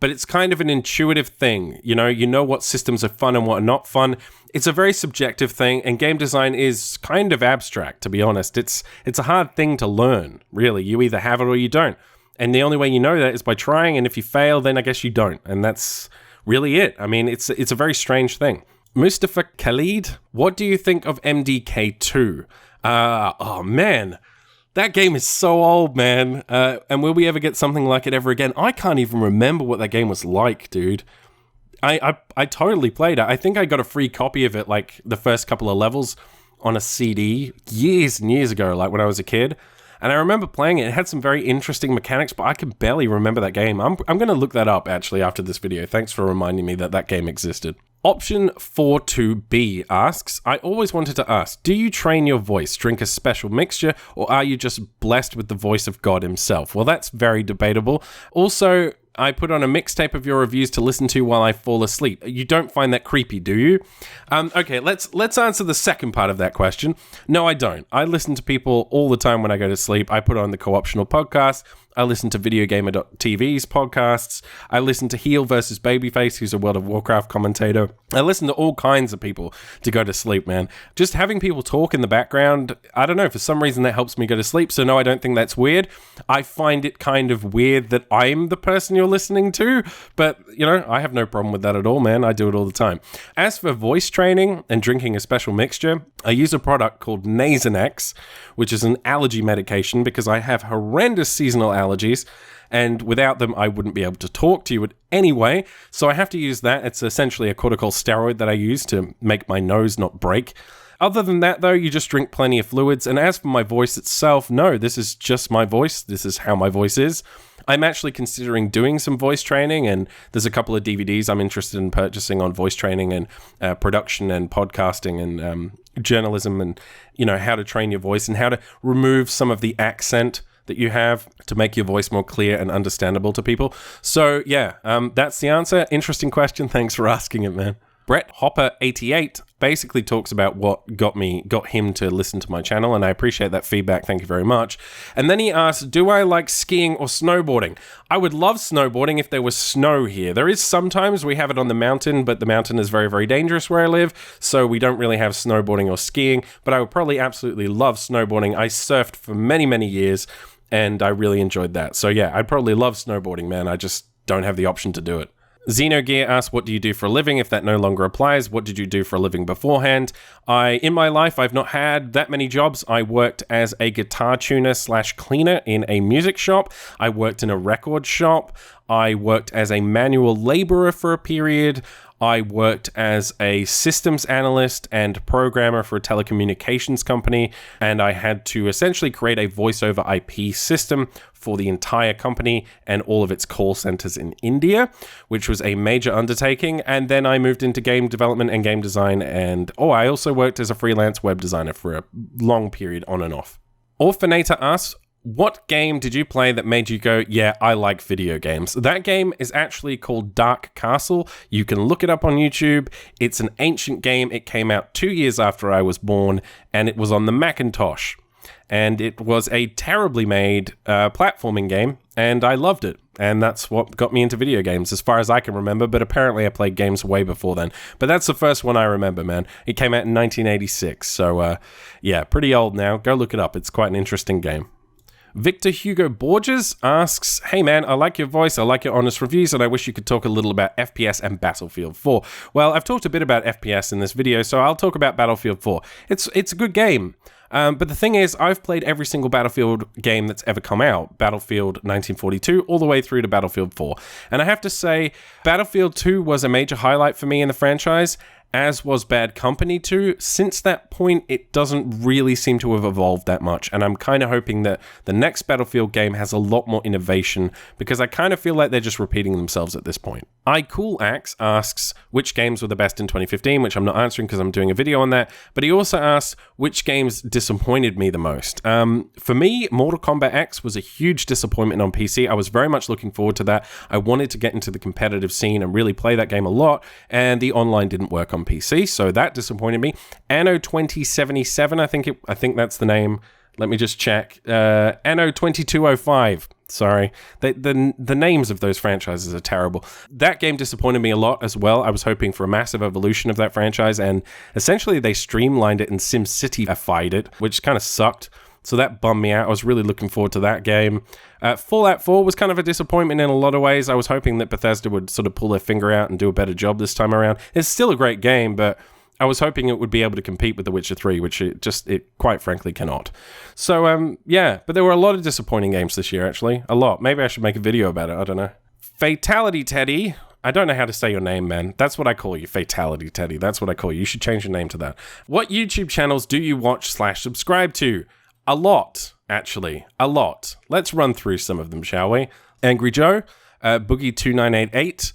A: but it's kind of an intuitive thing. You know what systems are fun and what are not fun. It's a very subjective thing, and game design is kind of abstract, to be honest. It's a hard thing to learn, really. You either have it or you don't. And the only way you know that is by trying, and if you fail, then I guess you don't. And that's really it. I mean, it's a very strange thing. Mustafa Khalid, what do you think of MDK2? Oh, man. That game is so old, man. And will we ever get something like it ever again? I can't even remember what that game was like, dude. I totally played it. I think I got a free copy of it, like the first couple of levels on a CD years and years ago, like when I was a kid. And I remember playing it. It had some very interesting mechanics, but I can barely remember that game. I'm going to look that up, actually, after this video. Thanks for reminding me that game existed. Option 42B asks, I always wanted to ask, do you train your voice, drink a special mixture, or are you just blessed with the voice of God himself? Well, that's very debatable. Also, I put on a mixtape of your reviews to listen to while I fall asleep. You don't find that creepy, do you? Okay, let's answer the second part of that question. No, I don't. I listen to people all the time when I go to sleep. I put on the Co-Optional podcast. I listen to VideoGamer.tv's podcasts. I listen to Heel versus Babyface, who's a World of Warcraft commentator. I listen to all kinds of people to go to sleep, man. Just having people talk in the background, I don't know, for some reason that helps me go to sleep. So no, I don't think that's weird. I find it kind of weird that I'm the person you're listening to, but I have no problem with that at all, man. I do it all the time. As for voice training and drinking a special mixture, I use a product called Nasonex, which is an allergy medication because I have horrendous seasonal allergies, and without them, I wouldn't be able to talk to you anyway. So I have to use that. It's essentially a corticosteroid that I use to make my nose not break. Other than that, though, you just drink plenty of fluids. And as for my voice itself, no, this is just my voice. This is how my voice is. I'm actually considering doing some voice training, and there's a couple of DVDs I'm interested in purchasing on voice training and production and podcasting and journalism and, how to train your voice and how to remove some of the accent that you have to make your voice more clear and understandable to people. So yeah, that's the answer. Interesting question. Thanks for asking it, man. Brett Hopper 88 basically talks about what got him to listen to my channel, and I appreciate that feedback. Thank you very much. And then he asked, do I like skiing or snowboarding? I would love snowboarding if there was snow here. There is sometimes. We have it on the mountain, but the mountain is very, very dangerous where I live, so we don't really have snowboarding or skiing, but I would probably absolutely love snowboarding. I surfed for many, many years, and I really enjoyed that. So yeah, I'd probably love snowboarding, man. I just don't have the option to do it. Xenogear asks, what do you do for a living? If that no longer applies, what did you do for a living beforehand? In my life, I've not had that many jobs. I worked as a guitar tuner / cleaner in a music shop. I worked in a record shop. I worked as a manual laborer for a period. I worked as a systems analyst and programmer for a telecommunications company, and I had to essentially create a voice over IP system for the entire company and all of its call centers in India, which was a major undertaking. And then I moved into game development and game design, and I also worked as a freelance web designer for a long period on and off. Orphanator asks, what game did you play that made you go, yeah, I like video games? That game is actually called Dark Castle. You can look it up on YouTube. It's an ancient game. It came out 2 years after I was born, and it was on the Macintosh. and it was a terribly made platforming game, and I loved it. And that's what got me into video games, as far as I can remember, but apparently I played games way before then. But that's the first one I remember, man. It came out in 1986, so yeah, pretty old now. Go look it up. It's quite an interesting game. Victor Hugo Borges asks, hey man, I like your voice, I like your honest reviews, and I wish you could talk a little about FPS and Battlefield 4. Well, I've talked a bit about FPS in this video, so I'll talk about Battlefield 4. It's a good game. But the thing is, I've played every single Battlefield game that's ever come out. Battlefield 1942 all the way through to Battlefield 4. And I have to say, Battlefield 2 was a major highlight for me in the franchise, as was Bad Company 2. Since that point, it doesn't really seem to have evolved that much, and I'm kind of hoping that the next Battlefield game has a lot more innovation, because I kind of feel like they're just repeating themselves at this point. iCoolAxe asks which games were the best in 2015, which I'm not answering because I'm doing a video on that, but he also asks which games disappointed me the most. For me, Mortal Kombat X was a huge disappointment on PC. I was very much looking forward to that. I wanted to get into the competitive scene and really play that game a lot, and the online didn't work on PC, so that disappointed me. Anno 2077, I think that's the name. Let me just check. Anno 2205. Sorry. The names of those franchises are terrible. That game disappointed me a lot as well. I was hoping for a massive evolution of that franchise, and essentially they streamlined it and SimCity-ified it, which kind of sucked. So that bummed me out. I was really looking forward to that game. Fallout 4 was kind of a disappointment in a lot of ways. I was hoping that Bethesda would sort of pull their finger out and do a better job this time around. It's still a great game, but I was hoping it would be able to compete with The Witcher 3, which it quite frankly cannot. So, yeah, but there were a lot of disappointing games this year, actually. A lot. Maybe I should make a video about it. I don't know. Fatality Teddy. I don't know how to say your name, man. That's what I call you, Fatality Teddy. That's what I call you. You should change your name to that. What YouTube channels do you watch/subscribe to? A lot, actually. A lot. Let's run through some of them, shall we? Angry Joe, Boogie2988,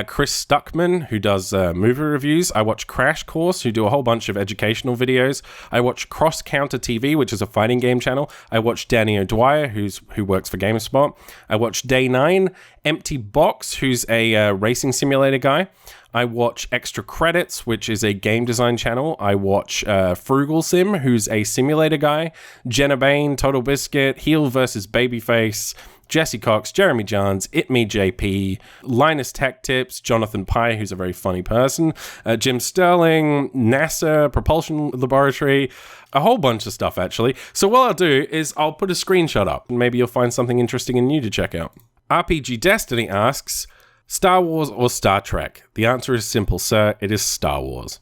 A: Chris Stuckman, who does movie reviews. I watch Crash Course, who do a whole bunch of educational videos. I watch Cross Counter TV, which is a fighting game channel. I watch Danny O'Dwyer, who works for GameSpot. I watch Day 9, Empty Box, who's a racing simulator guy. I watch Extra Credits, which is a game design channel. I watch Frugal Sim, who's a simulator guy. Jenna Bain, Total Biscuit, Heel vs. Babyface, Jesse Cox, Jeremy Johns, It Me JP, Linus Tech Tips, Jonathan Pye, who's a very funny person, Jim Sterling, NASA, Propulsion Laboratory, a whole bunch of stuff, actually. So what I'll do is I'll put a screenshot up, and maybe you'll find something interesting and new to check out. RPG Destiny asks, Star Wars or Star Trek? The answer is simple, sir. It is Star Wars.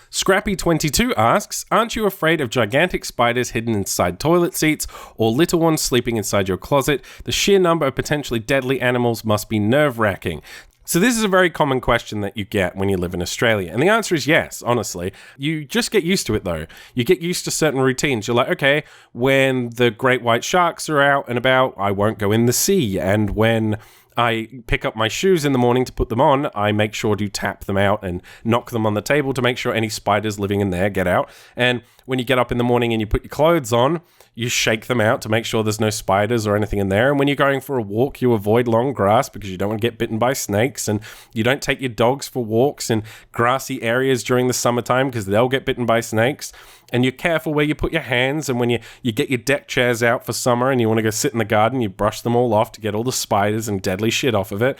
A: Scrappy22 asks, aren't you afraid of gigantic spiders hidden inside toilet seats or little ones sleeping inside your closet? The sheer number of potentially deadly animals must be nerve-wracking. So this is a very common question that you get when you live in Australia. And the answer is yes, honestly. You just get used to it, though. You get used to certain routines. You're like, okay, when the great white sharks are out and about, I won't go in the sea. And when I pick up my shoes in the morning to put them on, I make sure to tap them out and knock them on the table to make sure any spiders living in there get out. And when you get up in the morning and you put your clothes on, you shake them out to make sure there's no spiders or anything in there. And when you're going for a walk, you avoid long grass because you don't want to get bitten by snakes. And you don't take your dogs for walks in grassy areas during the summertime because they'll get bitten by snakes. And you're careful where you put your hands. And when you get your deck chairs out for summer and you want to go sit in the garden, you brush them all off to get all the spiders and deadly shit off of it.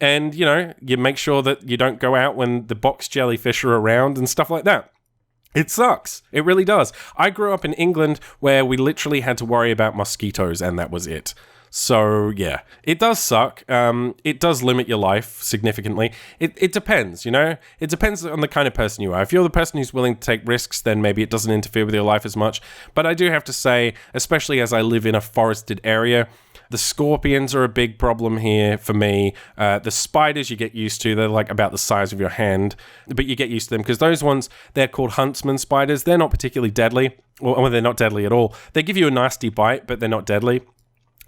A: And, you know, you make sure that you don't go out when the box jellyfish are around and stuff like that. It sucks. It really does. I grew up in England where we literally had to worry about mosquitoes and that was it. So, yeah, it does suck. It does limit your life significantly. It depends, you know? It depends on the kind of person you are. If you're the person who's willing to take risks, then maybe it doesn't interfere with your life as much. But I do have to say, especially as I live in a forested area, the scorpions are a big problem here for me. The spiders you get used to, they're like about the size of your hand, but you get used to them because those ones, they're called huntsman spiders. They're not particularly deadly, or they're not deadly at all. They give you a nasty bite, but they're not deadly.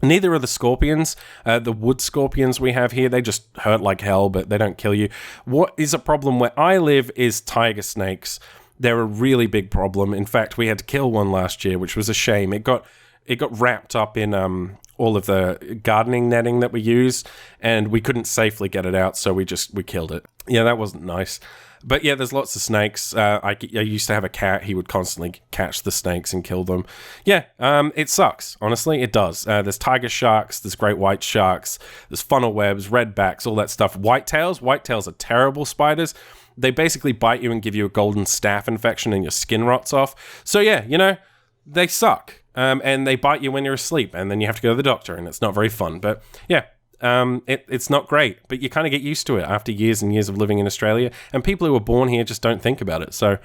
A: Neither are the scorpions. The wood scorpions we have here, they just hurt like hell, but they don't kill you. What is a problem where I live is tiger snakes. They're a really big problem. In fact, we had to kill one last year, which was a shame. It got wrapped up in all of the gardening netting that we use, and we couldn't safely get it out, so we killed it. Yeah, that wasn't nice. But yeah, there's lots of snakes. I used to have a cat. He would constantly catch the snakes and kill them. Yeah, it sucks. Honestly, it does. There's tiger sharks, there's great white sharks, there's funnel webs, redbacks, all that stuff. Whitetails. Whitetails are terrible spiders. They basically bite you and give you a golden staph infection and your skin rots off. So yeah, they suck. And they bite you when you're asleep, and then you have to go to the doctor, and it's not very fun. But yeah, it's not great, but you kind of get used to it after years and years of living in Australia, and people who are born here just don't think about it. So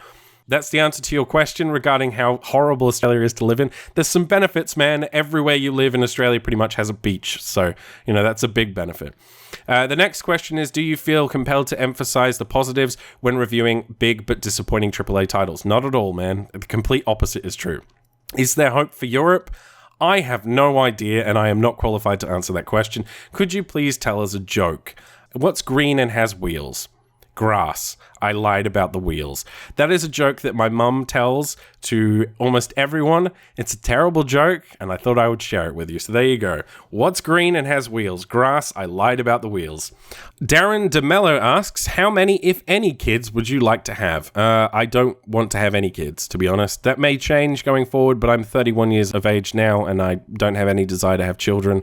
A: that's the answer to your question regarding how horrible Australia is to live in. There's some benefits, man. Everywhere you live in Australia pretty much has a beach, so that's a big benefit. The next question is, do you feel compelled to emphasize the positives when reviewing big but disappointing AAA titles? Not at all, man. The complete opposite is true. Is there hope for Europe? I have no idea, and I am not qualified to answer that question. Could you please tell us a joke? What's green and has wheels? Grass. I lied about the wheels. That is a joke that my mum tells to almost everyone. It's a terrible joke, and I thought I would share it with you. So there you go. What's green and has wheels? Grass. I lied about the wheels. Darren DeMello asks, how many, if any, kids would you like to have? I don't want to have any kids, to be honest. That may change going forward, but I'm 31 years of age now, and I don't have any desire to have children.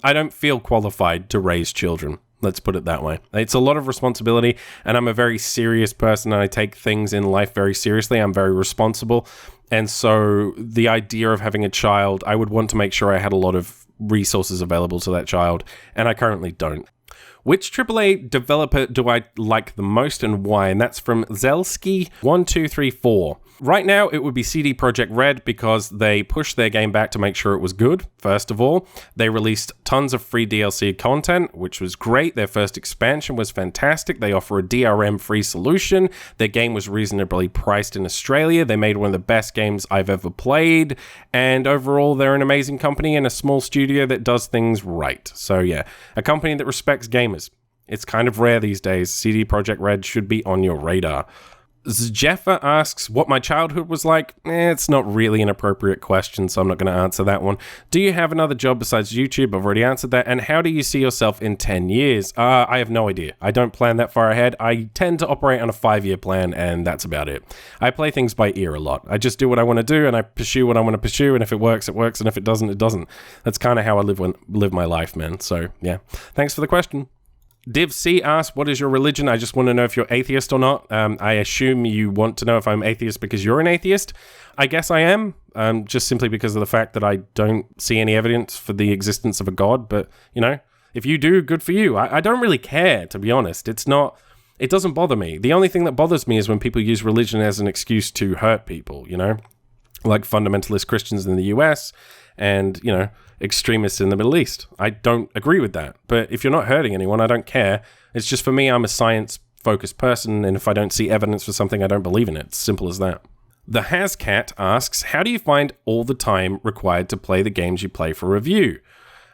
A: I don't feel qualified to raise children. Let's put it that way. It's a lot of responsibility, and I'm a very serious person, and I take things in life very seriously. I'm very responsible, and so the idea of having a child, I would want to make sure I had a lot of resources available to that child, and I currently don't. Which AAA developer do I like the most and why? And that's from Zelski1234. Right now, it would be CD Projekt Red because they pushed their game back to make sure it was good, first of all. They released tons of free DLC content, which was great. Their first expansion was fantastic. They offer a DRM-free solution. Their game was reasonably priced in Australia. They made one of the best games I've ever played. And overall, they're an amazing company and a small studio that does things right. So yeah, a company that respects gamers. It's kind of rare these days. CD Projekt Red should be on your radar. Jeffa asks what my childhood was like. It's not really an appropriate question, so I'm not going to answer that one. Do you have another job besides YouTube? I've already answered that. And how do you see yourself in 10 years? I have no idea. I don't plan that far ahead. I tend to operate on a 5-year plan, and that's about it. I play things by ear a lot. I just do what I want to do, and I pursue what I want to pursue, and if it works, it works, and if it doesn't, it doesn't. That's kind of how I live my life, man. So, yeah. Thanks for the question. Div C asks, what is your religion? I just want to know if you're atheist or not. I assume you want to know if I'm atheist because you're an atheist. I guess I am, just simply because of the fact that I don't see any evidence for the existence of a God. But, if you do, good for you. I don't really care, to be honest. It doesn't bother me. The only thing that bothers me is when people use religion as an excuse to hurt people, like fundamentalist Christians in the US and, extremists in the Middle East. I don't agree with that. But if you're not hurting anyone, I don't care. It's just for me, I'm a science-focused person, and if I don't see evidence for something, I don't believe in it. It's simple as that. The Hascat asks, how do you find all the time required to play the games you play for review?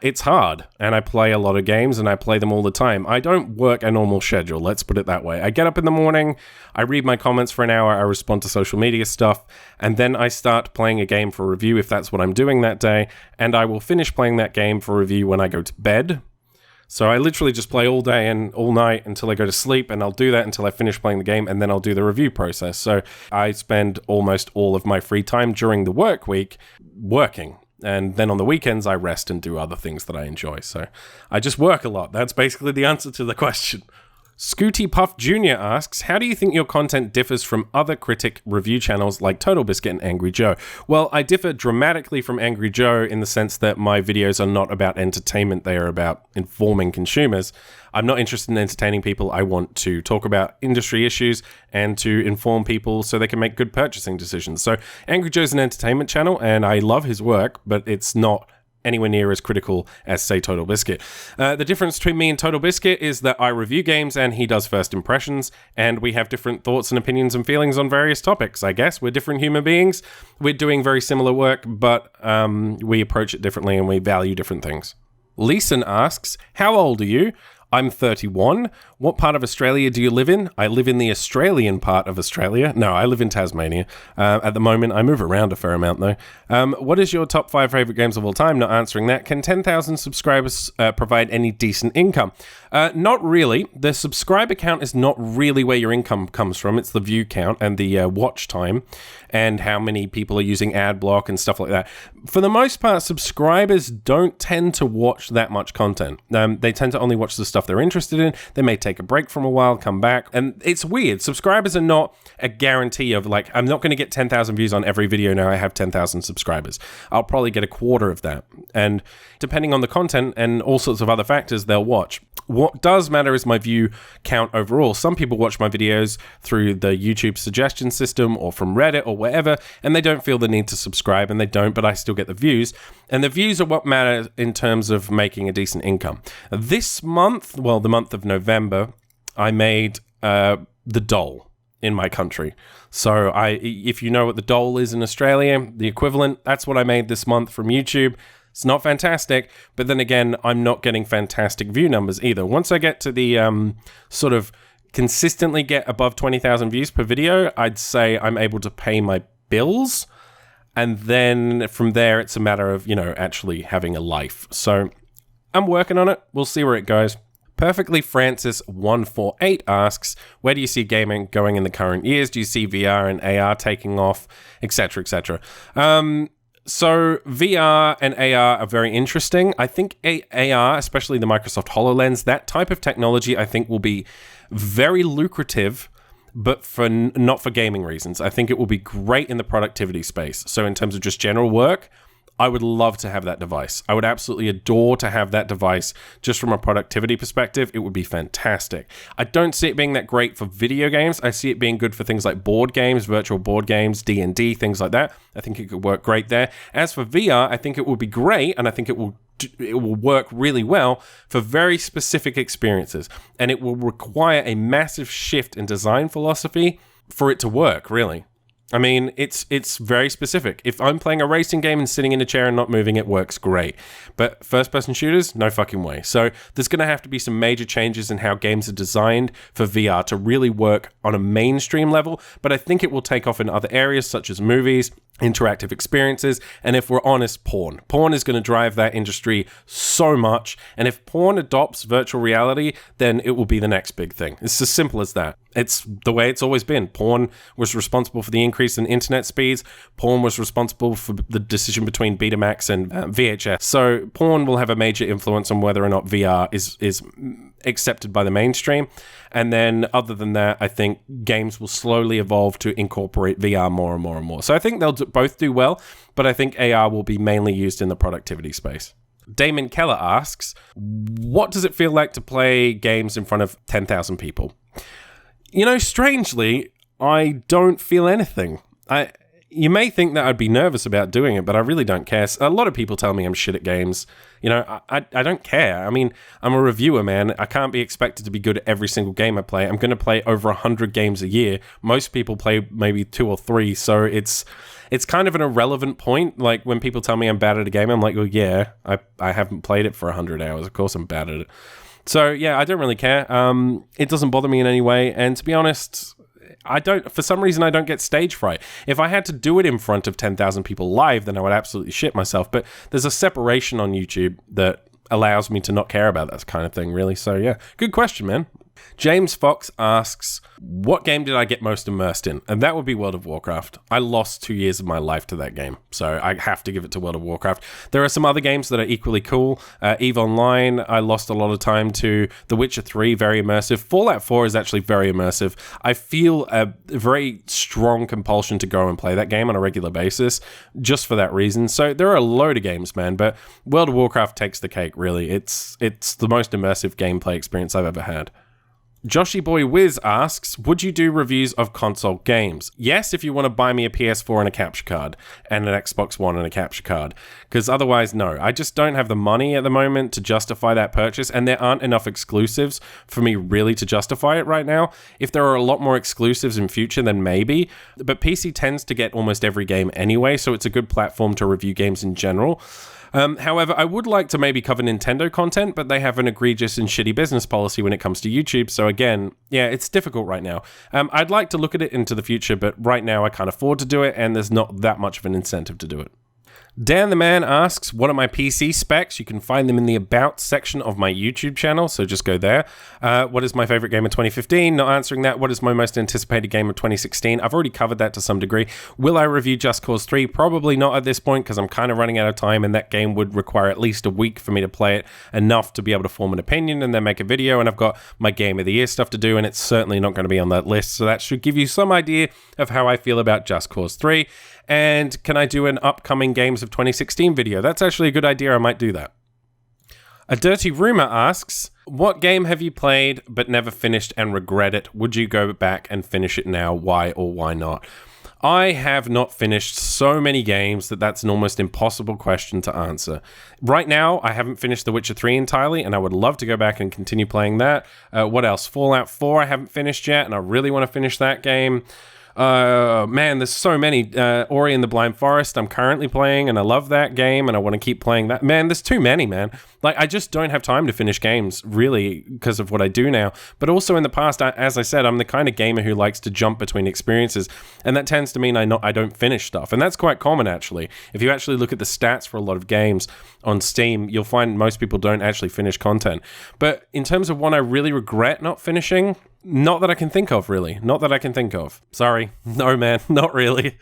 A: It's hard, and I play a lot of games, and I play them all the time. I don't work a normal schedule, let's put it that way. I get up in the morning, I read my comments for an hour, I respond to social media stuff, and then I start playing a game for review if that's what I'm doing that day, and I will finish playing that game for review when I go to bed. So I literally just play all day and all night until I go to sleep, and I'll do that until I finish playing the game, and then I'll do the review process. So I spend almost all of my free time during the work week working. And then on the weekends, I rest and do other things that I enjoy. So I just work a lot. That's basically the answer to the question. Scooty Puff Jr. asks, how do you think your content differs from other critic review channels like Total Biscuit and Angry Joe? Well, I differ dramatically from Angry Joe in the sense that my videos are not about entertainment. They are about informing consumers. I'm not interested in entertaining people. I want to talk about industry issues and to inform people so they can make good purchasing decisions. So Angry Joe's an entertainment channel, and I love his work, but it's not anywhere near as critical as, say, Total Biscuit. The difference between me and Total Biscuit is that I review games and he does first impressions, and we have different thoughts and opinions and feelings on various topics, I guess. We're different human beings. We're doing very similar work, but we approach it differently and we value different things. Leeson asks, how old are you? I'm 31. What part of Australia do you live in? I live in the Australian part of Australia. No, I live in Tasmania. At the moment, I move around a fair amount, though. What is your top 5 favorite games of all time? Not answering that. Can 10,000 subscribers provide any decent income? Not really. The subscriber count is not really where your income comes from. It's the view count and the watch time and how many people are using ad block and stuff like that. For the most part, subscribers don't tend to watch that much content. They tend to only watch the stuff they're interested in. They may take a break from a while, come back. And it's weird. Subscribers are not a guarantee of like, I'm not going to get 10,000 views on every video now I have 10,000 subscribers. I'll probably get a quarter of that. And depending on the content and all sorts of other factors, they'll watch. What does matter is my view count overall. Some people watch my videos through the YouTube suggestion system or from Reddit or wherever, and they don't feel the need to subscribe, and they don't, but I still get the views. And the views are what matter in terms of making a decent income. This month, well, the month of November, I made the dole in my country. So if you know what the dole is in Australia, the equivalent, that's what I made this month from YouTube. It's not fantastic, but then again, I'm not getting fantastic view numbers either. Once I get to the sort of consistently get above 20,000 views per video, I'd say I'm able to pay my bills. And then from there, it's a matter of, actually having a life. So I'm working on it. We'll see where it goes. Perfectly Francis 148 asks, where do you see gaming going in the current years? Do you see VR and AR taking off, etc., etc.? So VR and AR are very interesting. I think AR, especially the Microsoft HoloLens, that type of technology I think will be very lucrative, but not for gaming reasons. I think it will be great in the productivity space. So in terms of just general work, I would love to have that device. I would absolutely adore to have that device just from a productivity perspective. It would be fantastic. I don't see it being that great for video games. I see it being good for things like board games, virtual board games, D&D, things like that. I think it could work great there. As for VR, I think it will be great, and I think it will work really well for very specific experiences. And it will require a massive shift in design philosophy for it to work, really. I mean, it's very specific. If I'm playing a racing game and sitting in a chair and not moving, it works great. But first-person shooters, no fucking way. So there's going to have to be some major changes in how games are designed for VR to really work on a mainstream level. But I think it will take off in other areas such as movies, interactive experiences, and if we're honest, porn. Porn is going to drive that industry so much, and if porn adopts virtual reality, then it will be the next big thing. It's as simple as that. It's the way it's always been. Porn was responsible for the increase in internet speeds. Porn was responsible for the decision between Betamax and VHS. So porn will have a major influence on whether or not VR is accepted by the mainstream. And then other than that, I think games will slowly evolve to incorporate VR more and more and more. So I think they'll both do well, but I think AR will be mainly used in the productivity space. Damon Keller asks, what does it feel like to play games in front of 10,000 people? Strangely, I don't feel anything. You may think that I'd be nervous about doing it, but I really don't care. A lot of people tell me I'm shit at games. I don't care. I mean, I'm a reviewer, man. I can't be expected to be good at every single game I play. I'm going to play over 100 games a year. Most people play maybe 2 or 3, so it's kind of an irrelevant point. Like, when people tell me I'm bad at a game, I'm like, well, yeah, I haven't played it for 100 hours. Of course I'm bad at it. So, yeah, I don't really care. It doesn't bother me in any way, and to be honest, for some reason, I don't get stage fright. If I had to do it in front of 10,000 people live, then I would absolutely shit myself. But there's a separation on YouTube that allows me to not care about that kind of thing, really. So, yeah, good question, man. James Fox asks, what game did I get most immersed in? And that would be World of Warcraft. I lost 2 years of my life to that game, so I have to give it to World of Warcraft. There are some other games that are equally cool. EVE Online, I lost a lot of time to. The Witcher 3, very immersive. Fallout 4 is actually very immersive. I feel a very strong compulsion to go and play that game on a regular basis, just for that reason. So there are a load of games, man, but World of Warcraft takes the cake, really. It's the most immersive gameplay experience I've ever had. Joshy Boy Wiz asks, would you do reviews of console games? Yes, if you want to buy me a PS4 and a capture card, and an Xbox One and a capture card. Because otherwise, no. I just don't have the money at the moment to justify that purchase, and there aren't enough exclusives for me really to justify it right now. If there are a lot more exclusives in future, then maybe. But PC tends to get almost every game anyway, so it's a good platform to review games in general. However, I would like to maybe cover Nintendo content, but they have an egregious and shitty business policy when it comes to YouTube. So again, yeah, it's difficult right now. I'd like to look at it into the future, but right now I can't afford to do it, and there's not that much of an incentive to do it. Dan the Man asks, what are my PC specs? You can find them in the About section of my YouTube channel, so just go there. What is my favorite game of 2015? Not answering that. What is my most anticipated game of 2016? I've already covered that to some degree. Will I review Just Cause 3? Probably not at this point, because I'm kind of running out of time, and that game would require at least a week for me to play it enough to be able to form an opinion and then make a video, and I've got my Game of the Year stuff to do, and it's certainly not going to be on that list, so that should give you some idea of how I feel about Just Cause 3. And can I do an upcoming Games of 2016 video? That's actually a good idea. I might do that. A Dirty Rumor asks, what game have you played but never finished and regret it? Would you go back and finish it now? Why or why not? I have not finished so many games that that's an almost impossible question to answer. Right now, I haven't finished The Witcher 3 entirely, and I would love to go back and continue playing that. What else? Fallout 4 I haven't finished yet, and I really want to finish that game. Man, there's so many. Ori and the Blind Forest I'm currently playing, and I love that game, and I want to keep playing that. Man, there's too many, man. Like, I just don't have time to finish games, really, because of what I do now. But also in the past, as I said, I'm the kind of gamer who likes to jump between experiences, and that tends to mean I don't finish stuff. And that's quite common, actually. If you actually look at the stats for a lot of games on Steam, you'll find most people don't actually finish content. But in terms of one I really regret not finishing, not that I can think of, really. Not that I can think of. Sorry. No, man. Not really.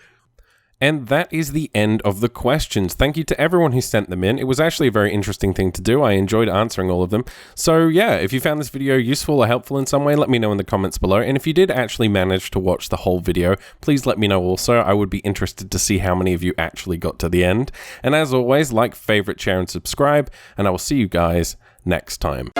A: And that is the end of the questions. Thank you to everyone who sent them in. It was actually a very interesting thing to do. I enjoyed answering all of them. So yeah, if you found this video useful or helpful in some way, let me know in the comments below. And if you did actually manage to watch the whole video, please let me know also. I would be interested to see how many of you actually got to the end. And as always, like, favorite, share, and subscribe. And I will see you guys next time.